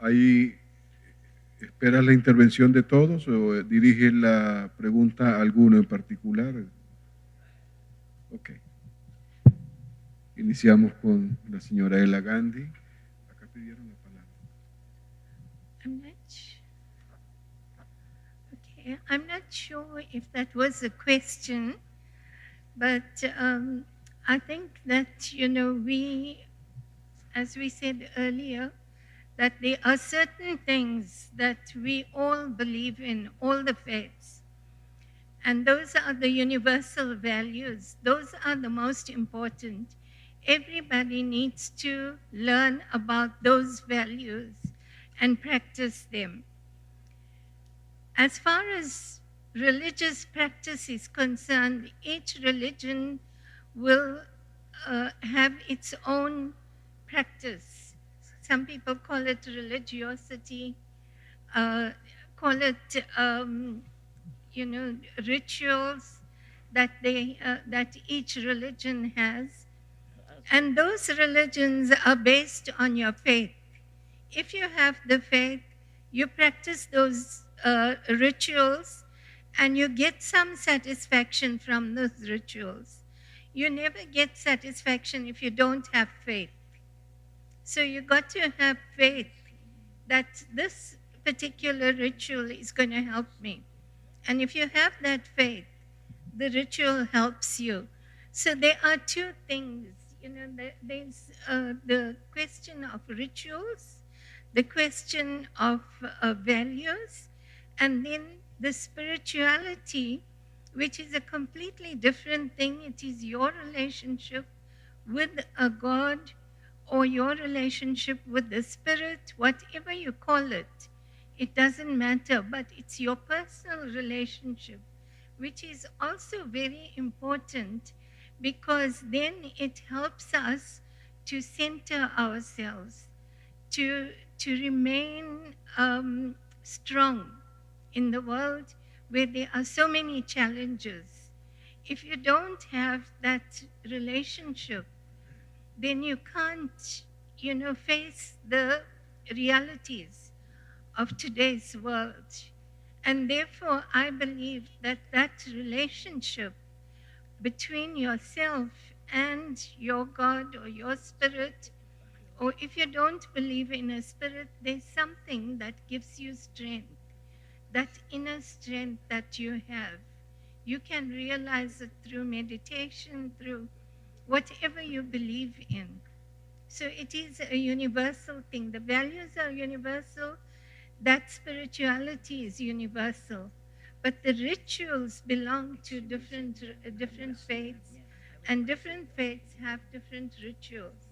Ahí, ¿esperas la intervención de todos o diriges la pregunta a alguno en particular? Ok. Iniciamos con la señora Ela Gandhi. Acá pidieron la palabra. I'm not sure if that was a question, but I think that, as we said earlier, that there are certain things that we all believe in, all the faiths. And those are the universal values. Those are the most important. Everybody needs to learn about those values and practice them. As far as religious practice is concerned, each religion will have its own practice. Some people call it religiosity, call it, rituals that that each religion has. And those religions are based on your faith. If you have the faith, you practice those rituals and you get some satisfaction from those rituals. You never get satisfaction if you don't have faith. So you got to have faith that this particular ritual is going to help me. And if you have that faith, the ritual helps you. So there are two things, there's the question of rituals, the question of values, and then the spirituality, which is a completely different thing. It is your relationship with a God or your relationship with the Spirit, whatever you call it. It doesn't matter, but it's your personal relationship, which is also very important because then it helps us to center ourselves, to remain strong in the world where there are so many challenges. If you don't have that relationship, then you can't, face the realities of today's world. And therefore, I believe that that relationship between yourself and your God or your spirit, or if you don't believe in a spirit, there's something that gives you strength, that inner strength that you have. You can realize it through meditation, through whatever you believe in. So it is a universal thing. The values are universal. That spirituality is universal. But the rituals belong to different faiths, and different faiths have different rituals.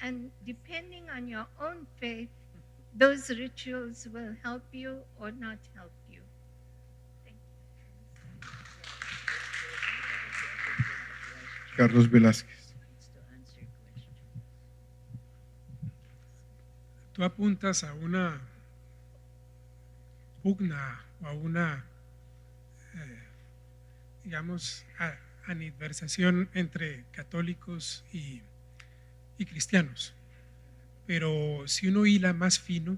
And depending on your own faith, those rituals will help you or not help you. Thank you. Carlos Velázquez. Tú apuntas a una pugna o a una, digamos, aniversación entre católicos y cristianos. Pero si uno hila más fino,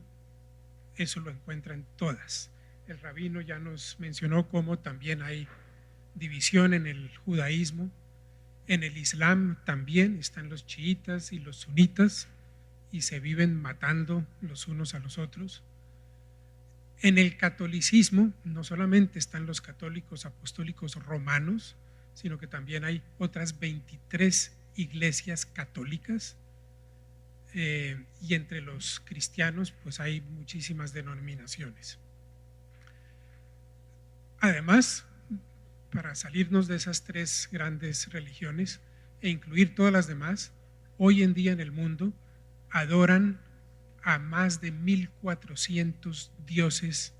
eso lo encuentra en todas. El rabino ya nos mencionó cómo también hay división en el judaísmo, en el islam también están los chiitas y los sunitas y se viven matando los unos a los otros. En el catolicismo no solamente están los católicos apostólicos romanos, sino que también hay otras 23 iglesias católicas, y entre los cristianos pues hay muchísimas denominaciones. Además, para salirnos de esas tres grandes religiones e incluir todas las demás, hoy en día en el mundo adoran a más de 1400 dioses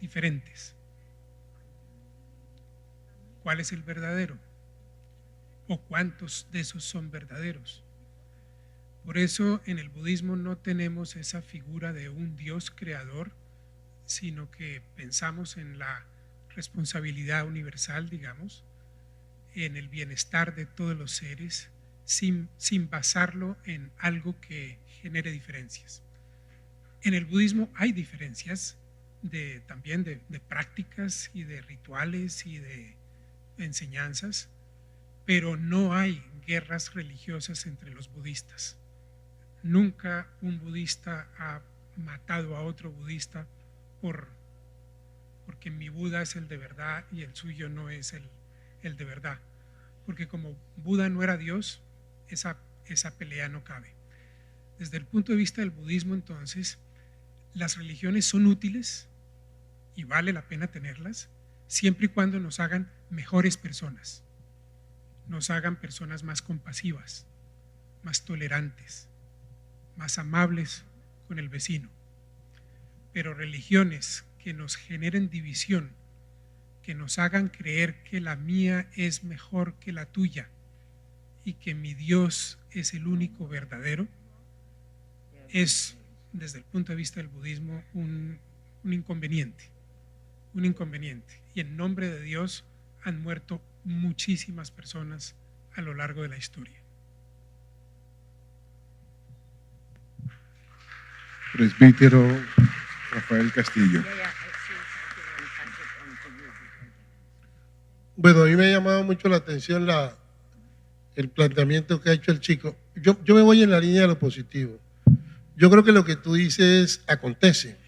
diferentes. ¿Cuál es el verdadero? ¿O cuántos de esos son verdaderos? Por eso en el budismo no tenemos esa figura de un Dios creador, sino que pensamos en la responsabilidad universal, digamos, en el bienestar de todos los seres, sin basarlo en algo que genere diferencias. En el budismo hay diferencias también de prácticas y de rituales y de enseñanzas, pero no hay guerras religiosas entre los budistas. Nunca un budista ha matado a otro budista porque mi Buda es el de verdad y el suyo no es el de verdad. Porque como Buda no era Dios, esa pelea no cabe. Desde el punto de vista del budismo, entonces, las religiones son útiles y vale la pena tenerlas, siempre y cuando nos hagan mejores personas, nos hagan personas más compasivas, más tolerantes, más amables con el vecino. Pero religiones que nos generen división, que nos hagan creer que la mía es mejor que la tuya y que mi Dios es el único verdadero, es, desde el punto de vista del budismo, un inconveniente. Un inconveniente. Y en nombre de Dios han muerto muchísimas personas a lo largo de la historia. Presbítero Rafael Castillo. Bueno, a mí me ha llamado mucho la atención el planteamiento que ha hecho el chico. Yo me voy en la línea de lo positivo. Yo creo que lo que tú dices acontece,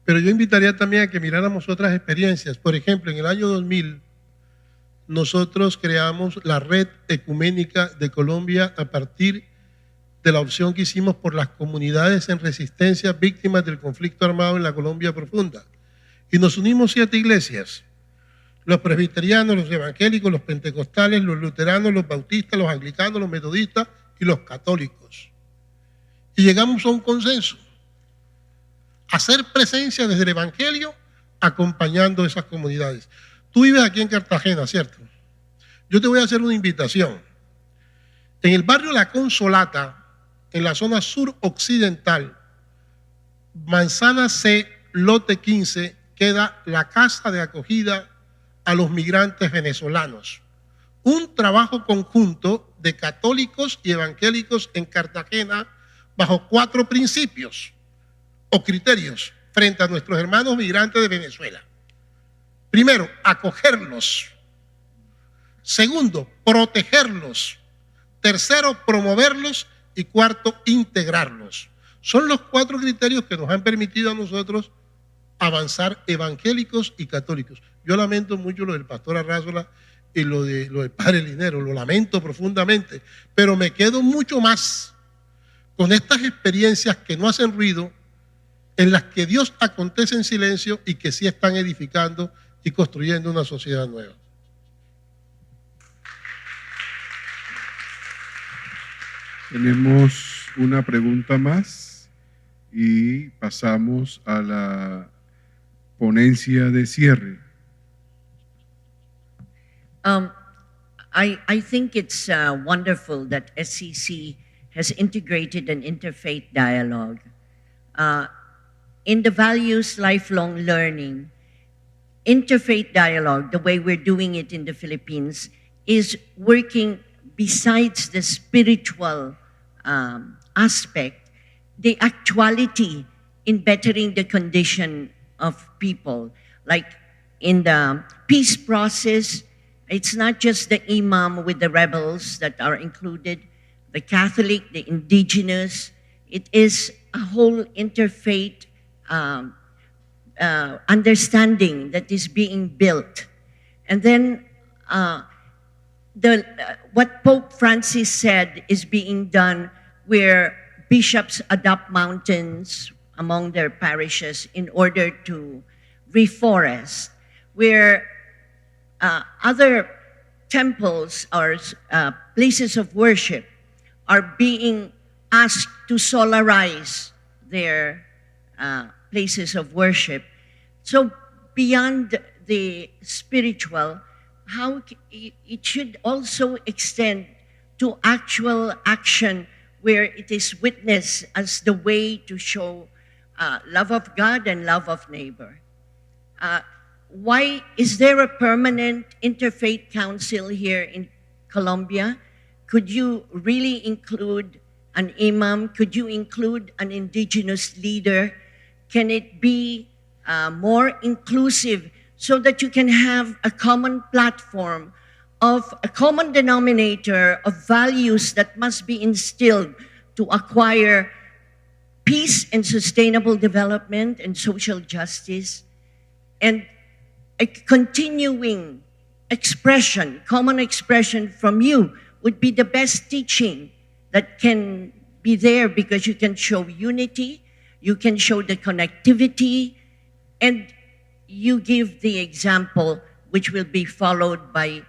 pero yo invitaría también a que miráramos otras experiencias. Por ejemplo, en el año 2000, nosotros creamos la Red Ecuménica de Colombia a partir de la opción que hicimos por las comunidades en resistencia víctimas del conflicto armado en la Colombia profunda. Y nos unimos 7 iglesias: los presbiterianos, los evangélicos, los pentecostales, los luteranos, los bautistas, los anglicanos, los metodistas y los católicos. Y llegamos a un consenso: hacer presencia desde el evangelio acompañando a esas comunidades. Tú vives aquí en Cartagena, ¿cierto? Yo te voy a hacer una invitación. En el barrio La Consolata, en la zona suroccidental, Manzana C, lote 15, queda la casa de acogida a los migrantes venezolanos. Un trabajo conjunto de católicos y evangélicos en Cartagena bajo 4 principios o criterios frente a nuestros hermanos migrantes de Venezuela. Primero, acogerlos. Segundo, protegerlos. Tercero, promoverlos. Y cuarto, integrarlos. Son los 4 criterios que nos han permitido a nosotros avanzar, evangélicos y católicos. Yo lamento mucho lo del pastor Arrázola y lo del padre Linero, lo lamento profundamente, pero me quedo mucho más con estas experiencias que no hacen ruido, en las que Dios acontece en silencio y que sí están edificando y construyendo una sociedad nueva. Tenemos una pregunta más y pasamos a la ponencia de cierre. I think it's wonderful that SCC has integrated an interfaith dialogue. In the values lifelong learning, interfaith dialogue, the way we're doing it in the Philippines, is working besides the spiritual aspect, the actuality in bettering the condition of people. Like in the peace process, it's not just the imam with the rebels that are included, the Catholic, the indigenous. It is a whole interfaith understanding that is being built. And then what Pope Francis said is being done, where bishops adopt mountains among their parishes in order to reforest, where other temples or places of worship are being asked to solarize their places of worship. So beyond the spiritual, how it should also extend to actual action, where it is witnessed as the way to show love of God and love of neighbor. Why is there a permanent interfaith council here in Colombia? Could you really include an imam? Could you include an indigenous leader? Can it be more inclusive so that you can have a common platform of a common denominator of values that must be instilled to acquire peace and sustainable development and social justice, and a continuing expression, common expression from you would be the best teaching that can be there, because you can show unity, you can show the connectivity, and you give the example which will be followed by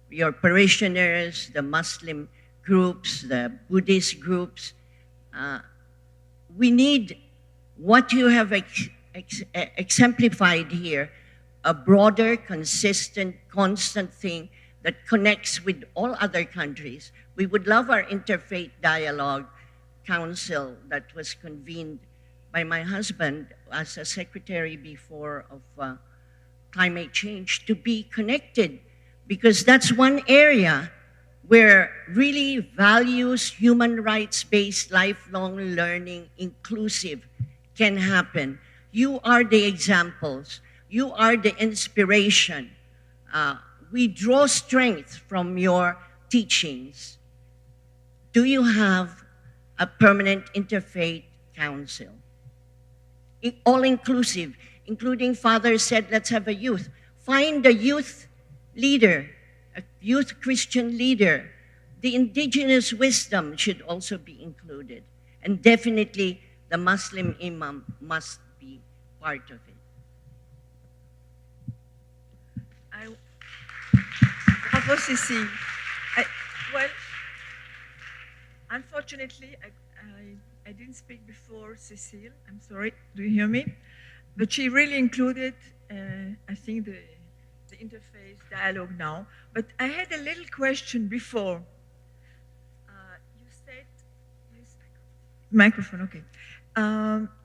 your parishioners, the Muslim groups, the Buddhist groups. We need what you have exemplified here, a broader, consistent, constant thing that connects with all other countries. We would love our Interfaith Dialogue Council that was convened by my husband as a secretary before of climate change to be connected, because that's one area where really values, human rights-based, lifelong learning, inclusive can happen. You are the examples. You are the inspiration. We draw strength from your teachings. Do you have a permanent interfaith council? All-inclusive, including Father said, let's have a youth. Find a youth leader, a youth Christian leader. The indigenous wisdom should also be included. And definitely the Muslim imam must be part of it. Bravo, Cécile. Well, unfortunately, I didn't speak before Cécile. I'm sorry. Do you hear me? But she really included, I think, the interfaith dialogue now. But I had a little question before. You said, microphone, okay.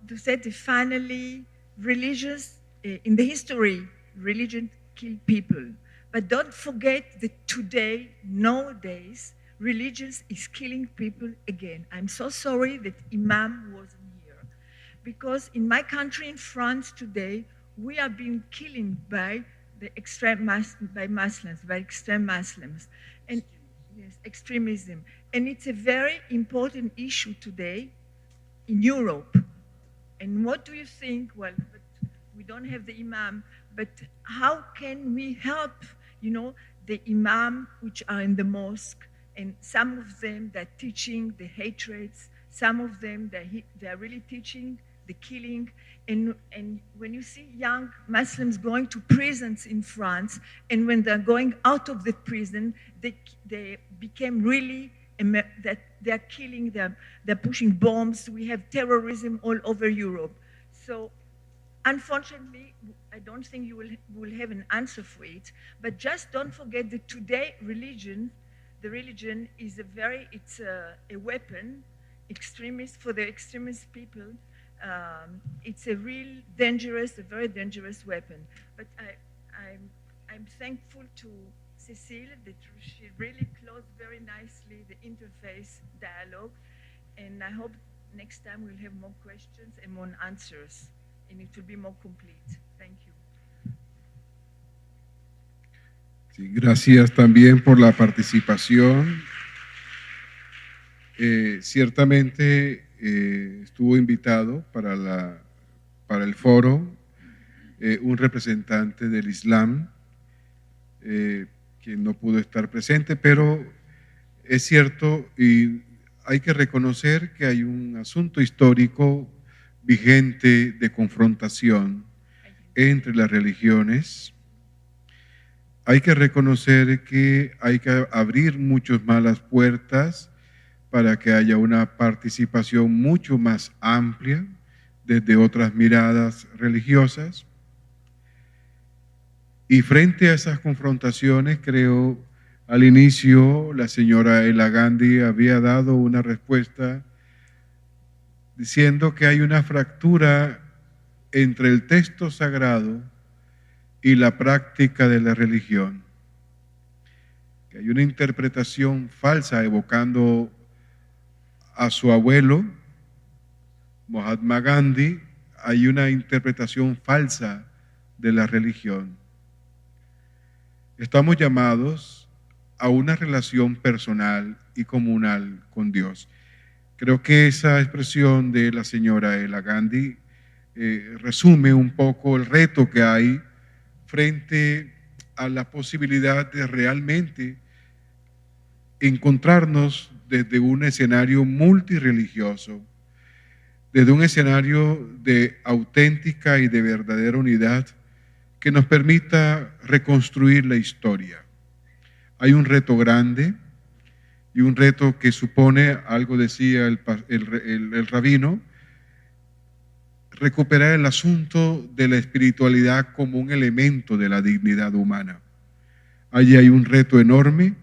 You said that finally, religious, in the history, religion killed people. But don't forget that today, nowadays, religion is killing people again. I'm so sorry that Imam wasn't here, because in my country, in France today, we are being killed by the extreme Muslims, and yes, extremism. And it's a very important issue today in Europe. And what do you think? Well, but we don't have the Imam, but how can we help, the Imam which are in the mosque, and some of them that are teaching the hatreds, some of them they are really teaching the killing. And when you see young Muslims going to prisons in France, and when they're going out of the prison, they became really that they're killing them, they're pushing bombs, we have terrorism all over Europe. So unfortunately, I don't think you will have an answer for it, but just don't forget that today the religion is it's a weapon for the extremist people. It's a very dangerous weapon. But I'm thankful to Cecile that she really closed very nicely the interfaith dialogue, and I hope next time we'll have more questions and more answers, and it will be more complete. Thank you. Sí, gracias también por la participación. Ciertamente estuvo invitado para el foro un representante del Islam, que no pudo estar presente, pero es cierto y hay que reconocer que hay un asunto histórico vigente de confrontación entre las religiones. Hay que reconocer que hay que abrir muchas más las puertas para que haya una participación mucho más amplia desde otras miradas religiosas. Y frente a esas confrontaciones, creo, al inicio la señora Ela Gandhi había dado una respuesta diciendo que hay una fractura entre el texto sagrado y la práctica de la religión, que hay una interpretación falsa evocando a su abuelo, Mahatma Gandhi, hay una interpretación falsa de la religión. Estamos llamados a una relación personal y comunal con Dios. Creo que esa expresión de la señora Ela Gandhi resume un poco el reto que hay frente a la posibilidad de realmente encontrarnos desde un escenario multirreligioso, desde un escenario de auténtica y de verdadera unidad que nos permita reconstruir la historia. Hay un reto grande y un reto que supone, algo decía el rabino, recuperar el asunto de la espiritualidad como un elemento de la dignidad humana. Allí hay un reto enorme,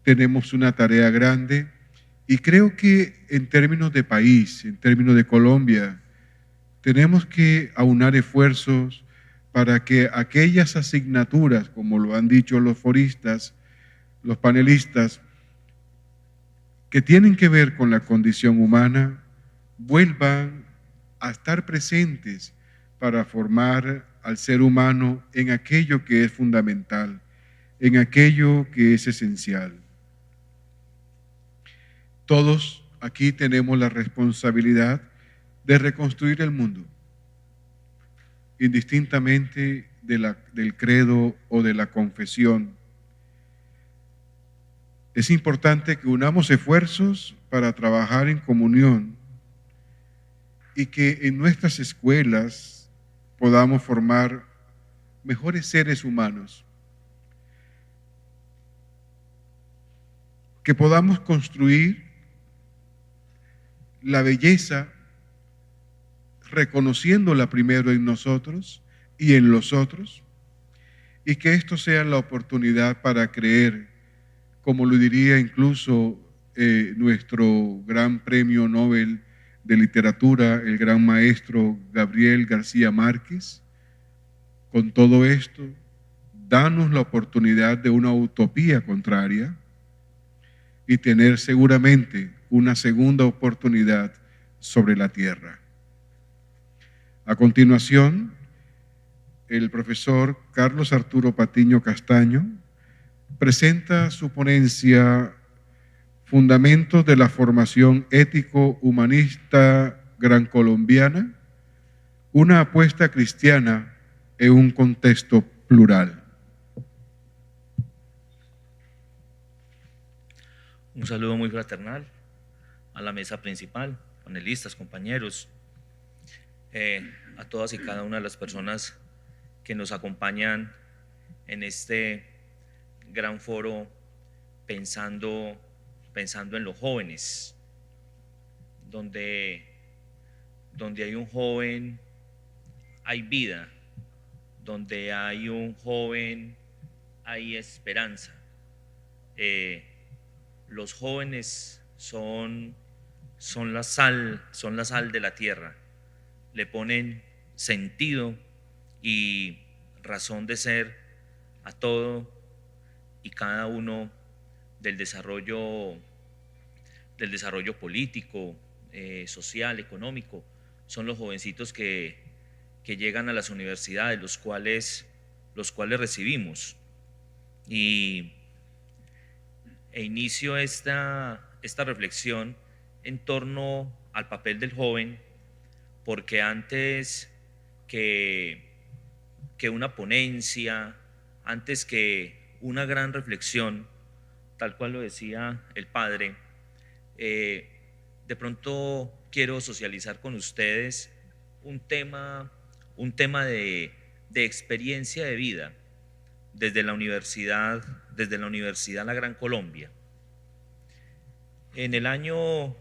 tenemos una tarea grande y creo que en términos de país, en términos de Colombia, tenemos que aunar esfuerzos para que aquellas asignaturas, como lo han dicho los foristas, los panelistas, que tienen que ver con la condición humana, vuelvan a estar presentes para formar al ser humano en aquello que es fundamental, en aquello que es esencial. Todos aquí tenemos la responsabilidad de reconstruir el mundo, indistintamente del credo o de la confesión. Es importante que unamos esfuerzos para trabajar en comunión y que en nuestras escuelas podamos formar mejores seres humanos, que podamos construir la belleza reconociéndola primero en nosotros y en los otros, y que esto sea la oportunidad para creer, como lo diría incluso nuestro gran premio Nobel de literatura, el gran maestro Gabriel García Márquez. Con todo esto, danos la oportunidad de una utopía contraria y tener seguramente una segunda oportunidad sobre la tierra. A continuación, el profesor Carlos Arturo Patiño Castaño presenta su ponencia Fundamentos de la Formación Ético-Humanista Gran Colombiana, una apuesta cristiana en un contexto plural. Un saludo muy fraternal a la mesa principal, panelistas, compañeros, a todas y cada una de las personas que nos acompañan en este gran foro pensando pensando en los jóvenes. Donde hay un joven, hay vida. Donde hay un joven, hay esperanza. Los jóvenes son la sal de la tierra. Le ponen sentido y razón de ser a todo y cada uno del desarrollo político, social, económico. Son los jovencitos que llegan a las universidades, los cuales recibimos. E inicio esta reflexión en torno al papel del joven, porque antes que una ponencia, antes que una gran reflexión, tal cual lo decía el padre, de pronto quiero socializar con ustedes un tema de experiencia de vida desde la Universidad La Gran Colombia. En el año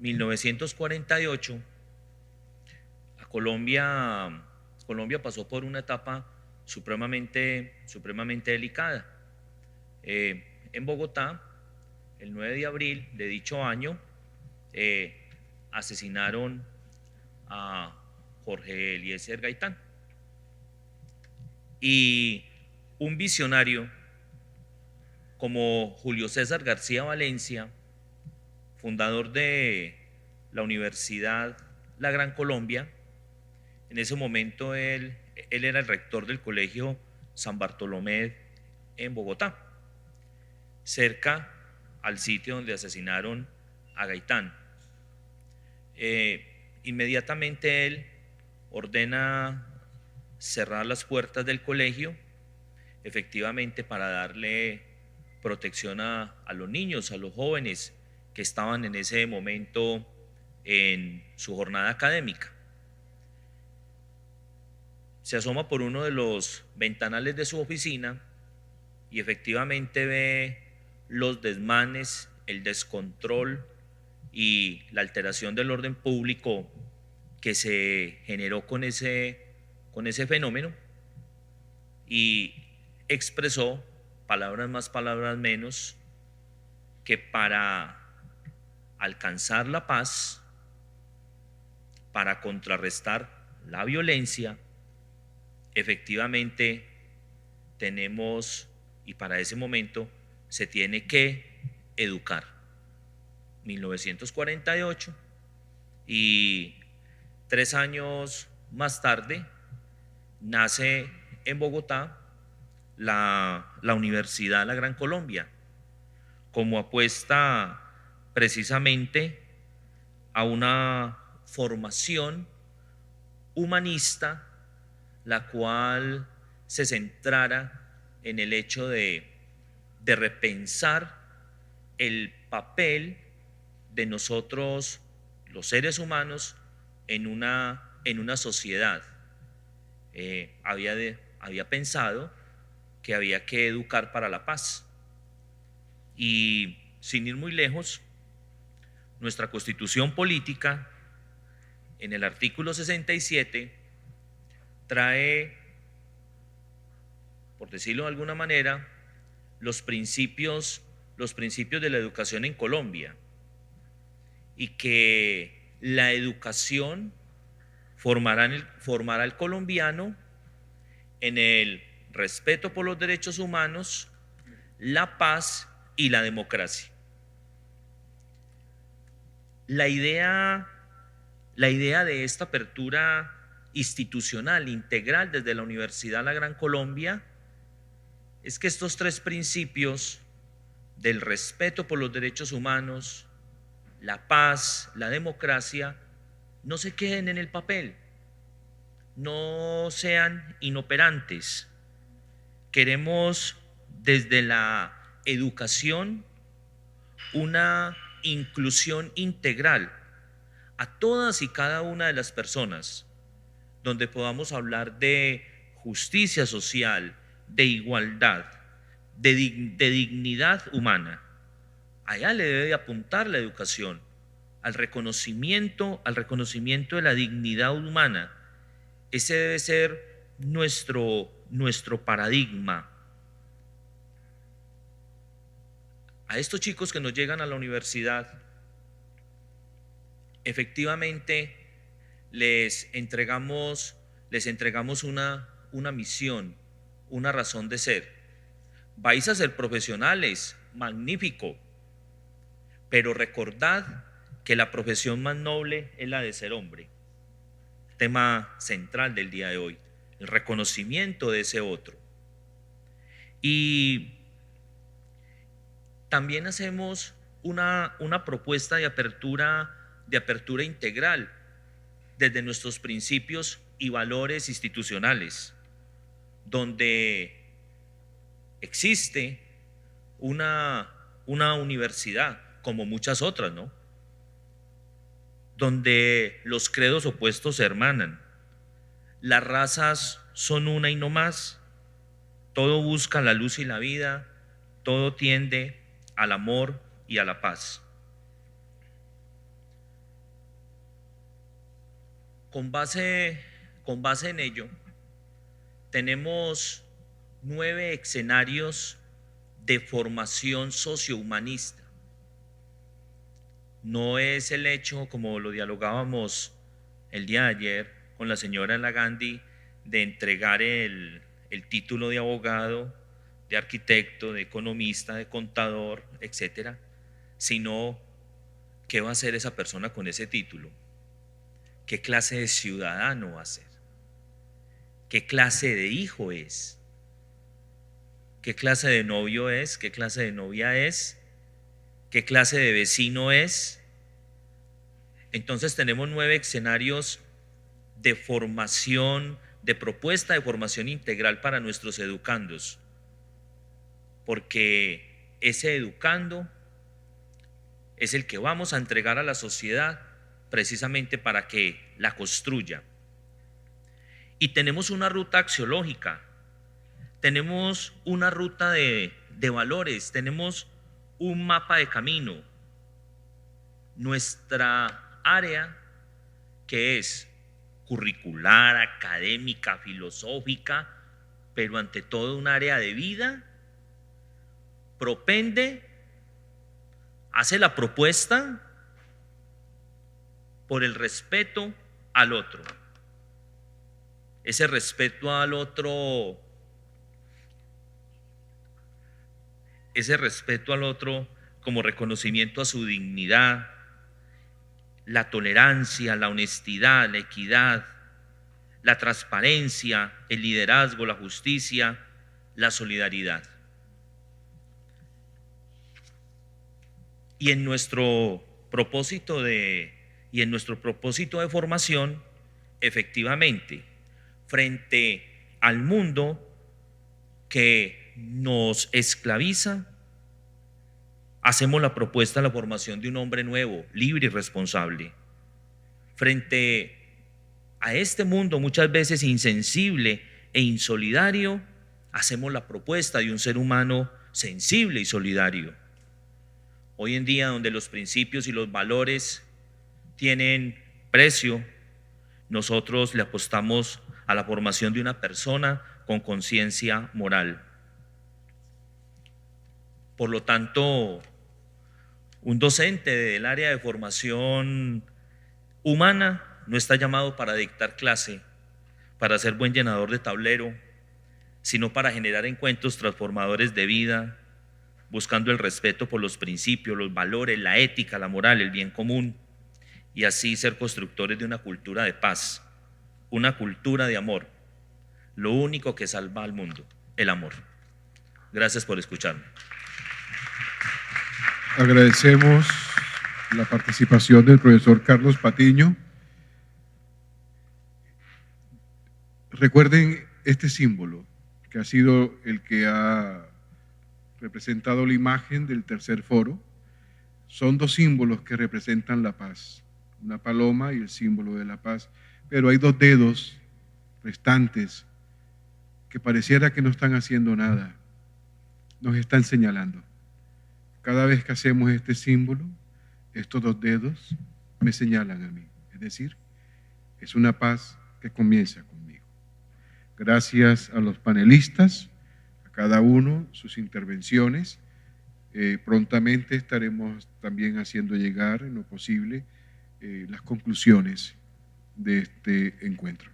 1948, Colombia pasó por una etapa supremamente delicada. En Bogotá, el 9 de abril de dicho año, asesinaron a Jorge Eliezer Gaitán. Y un visionario como Julio César García Valencia, fundador de la Universidad La Gran Colombia, en ese momento él era el rector del Colegio San Bartolomé en Bogotá, cerca al sitio donde asesinaron a Gaitán. Inmediatamente él ordena cerrar las puertas del colegio, efectivamente para darle protección a los niños, a los jóvenes que estaban en ese momento en su jornada académica. Se asoma por uno de los ventanales de su oficina y efectivamente ve los desmanes, el descontrol y la alteración del orden público que se generó con ese fenómeno, y expresó, palabras más, palabras menos, que para alcanzar la paz, para contrarrestar la violencia, efectivamente tenemos, y para ese momento se tiene que educar. 1948, y 3 años más tarde nace en Bogotá la Universidad La Gran Colombia, como apuesta precisamente a una formación humanista, la cual se centrara en el hecho de repensar el papel de nosotros, los seres humanos, en una sociedad. Había pensado que había que educar para la paz. Y sin ir muy lejos, nuestra Constitución política, en el artículo 67, trae, por decirlo de alguna manera, los principios de la educación en Colombia, y que la educación formará al colombiano en el respeto por los derechos humanos, la paz y la democracia. La idea de esta apertura institucional integral desde la Universidad La Gran Colombia es que estos 3 principios del respeto por los derechos humanos, la paz, la democracia, no se queden en el papel, no sean inoperantes. Queremos desde la educación una inclusión integral a todas y cada una de las personas, donde podamos hablar de justicia social, de igualdad, de dignidad humana. allá le debe de apuntar la educación, al reconocimiento de la dignidad humana. Ese debe ser nuestro paradigma. A estos chicos que nos llegan a la universidad, efectivamente les entregamos una misión, una razón de ser. Vais a ser profesionales, magnífico, pero recordad que la profesión más noble es la de ser hombre. Tema central del día de hoy, el reconocimiento de ese otro. Y también hacemos una propuesta de apertura integral desde nuestros principios y valores institucionales, donde existe una universidad, como muchas otras, ¿no?, donde los credos opuestos se hermanan, las razas son una y no más, todo busca la luz y la vida, todo tiende al amor y a la paz. Con base en ello, tenemos 9 escenarios de formación sociohumanista. No es el hecho, como lo dialogábamos el día de ayer con la señora Lagandi, de entregar el título de abogado, de arquitecto, de economista, de contador, etcétera, sino qué va a hacer esa persona con ese título, qué clase de ciudadano va a ser, qué clase de hijo es, qué clase de novio es, qué clase de novia es, qué clase de vecino es. Entonces tenemos 9 escenarios de formación, de propuesta de formación integral para nuestros educandos, porque ese educando es el que vamos a entregar a la sociedad precisamente para que la construya. Y tenemos una ruta axiológica, tenemos una ruta de valores, tenemos un mapa de camino. Nuestra área, que es curricular, académica, filosófica, pero ante todo un área de vida, propende, hace la propuesta por el respeto al otro. Ese respeto al otro, como reconocimiento a su dignidad, la tolerancia, la honestidad, la equidad, la transparencia, el liderazgo, la justicia, la solidaridad. Y en nuestro propósito de formación, efectivamente, frente al mundo que nos esclaviza, hacemos la propuesta de la formación de un hombre nuevo, libre y responsable. Frente a este mundo muchas veces insensible e insolidario, hacemos la propuesta de un ser humano sensible y solidario. Hoy en día, donde los principios y los valores tienen precio, nosotros le apostamos a la formación de una persona con conciencia moral. Por lo tanto, un docente del área de formación humana no está llamado para dictar clase, para ser buen llenador de tablero, sino para generar encuentros transformadores de vida, buscando el respeto por los principios, los valores, la ética, la moral, el bien común, y así ser constructores de una cultura de paz, una cultura de amor. Lo único que salva al mundo, el amor. Gracias por escucharme. Agradecemos la participación del profesor Carlos Patiño. Recuerden este símbolo, que ha sido el que ha representado la imagen del tercer foro. Son 2 símbolos que representan la paz, una paloma y el símbolo de la paz, pero hay 2 dedos restantes que pareciera que no están haciendo nada, nos están señalando. Cada vez que hacemos este símbolo, estos dos dedos me señalan a mí. Es decir, es una paz que comienza conmigo. Gracias a los panelistas, a cada uno sus intervenciones. Prontamente estaremos también haciendo llegar en lo posible las conclusiones de este encuentro.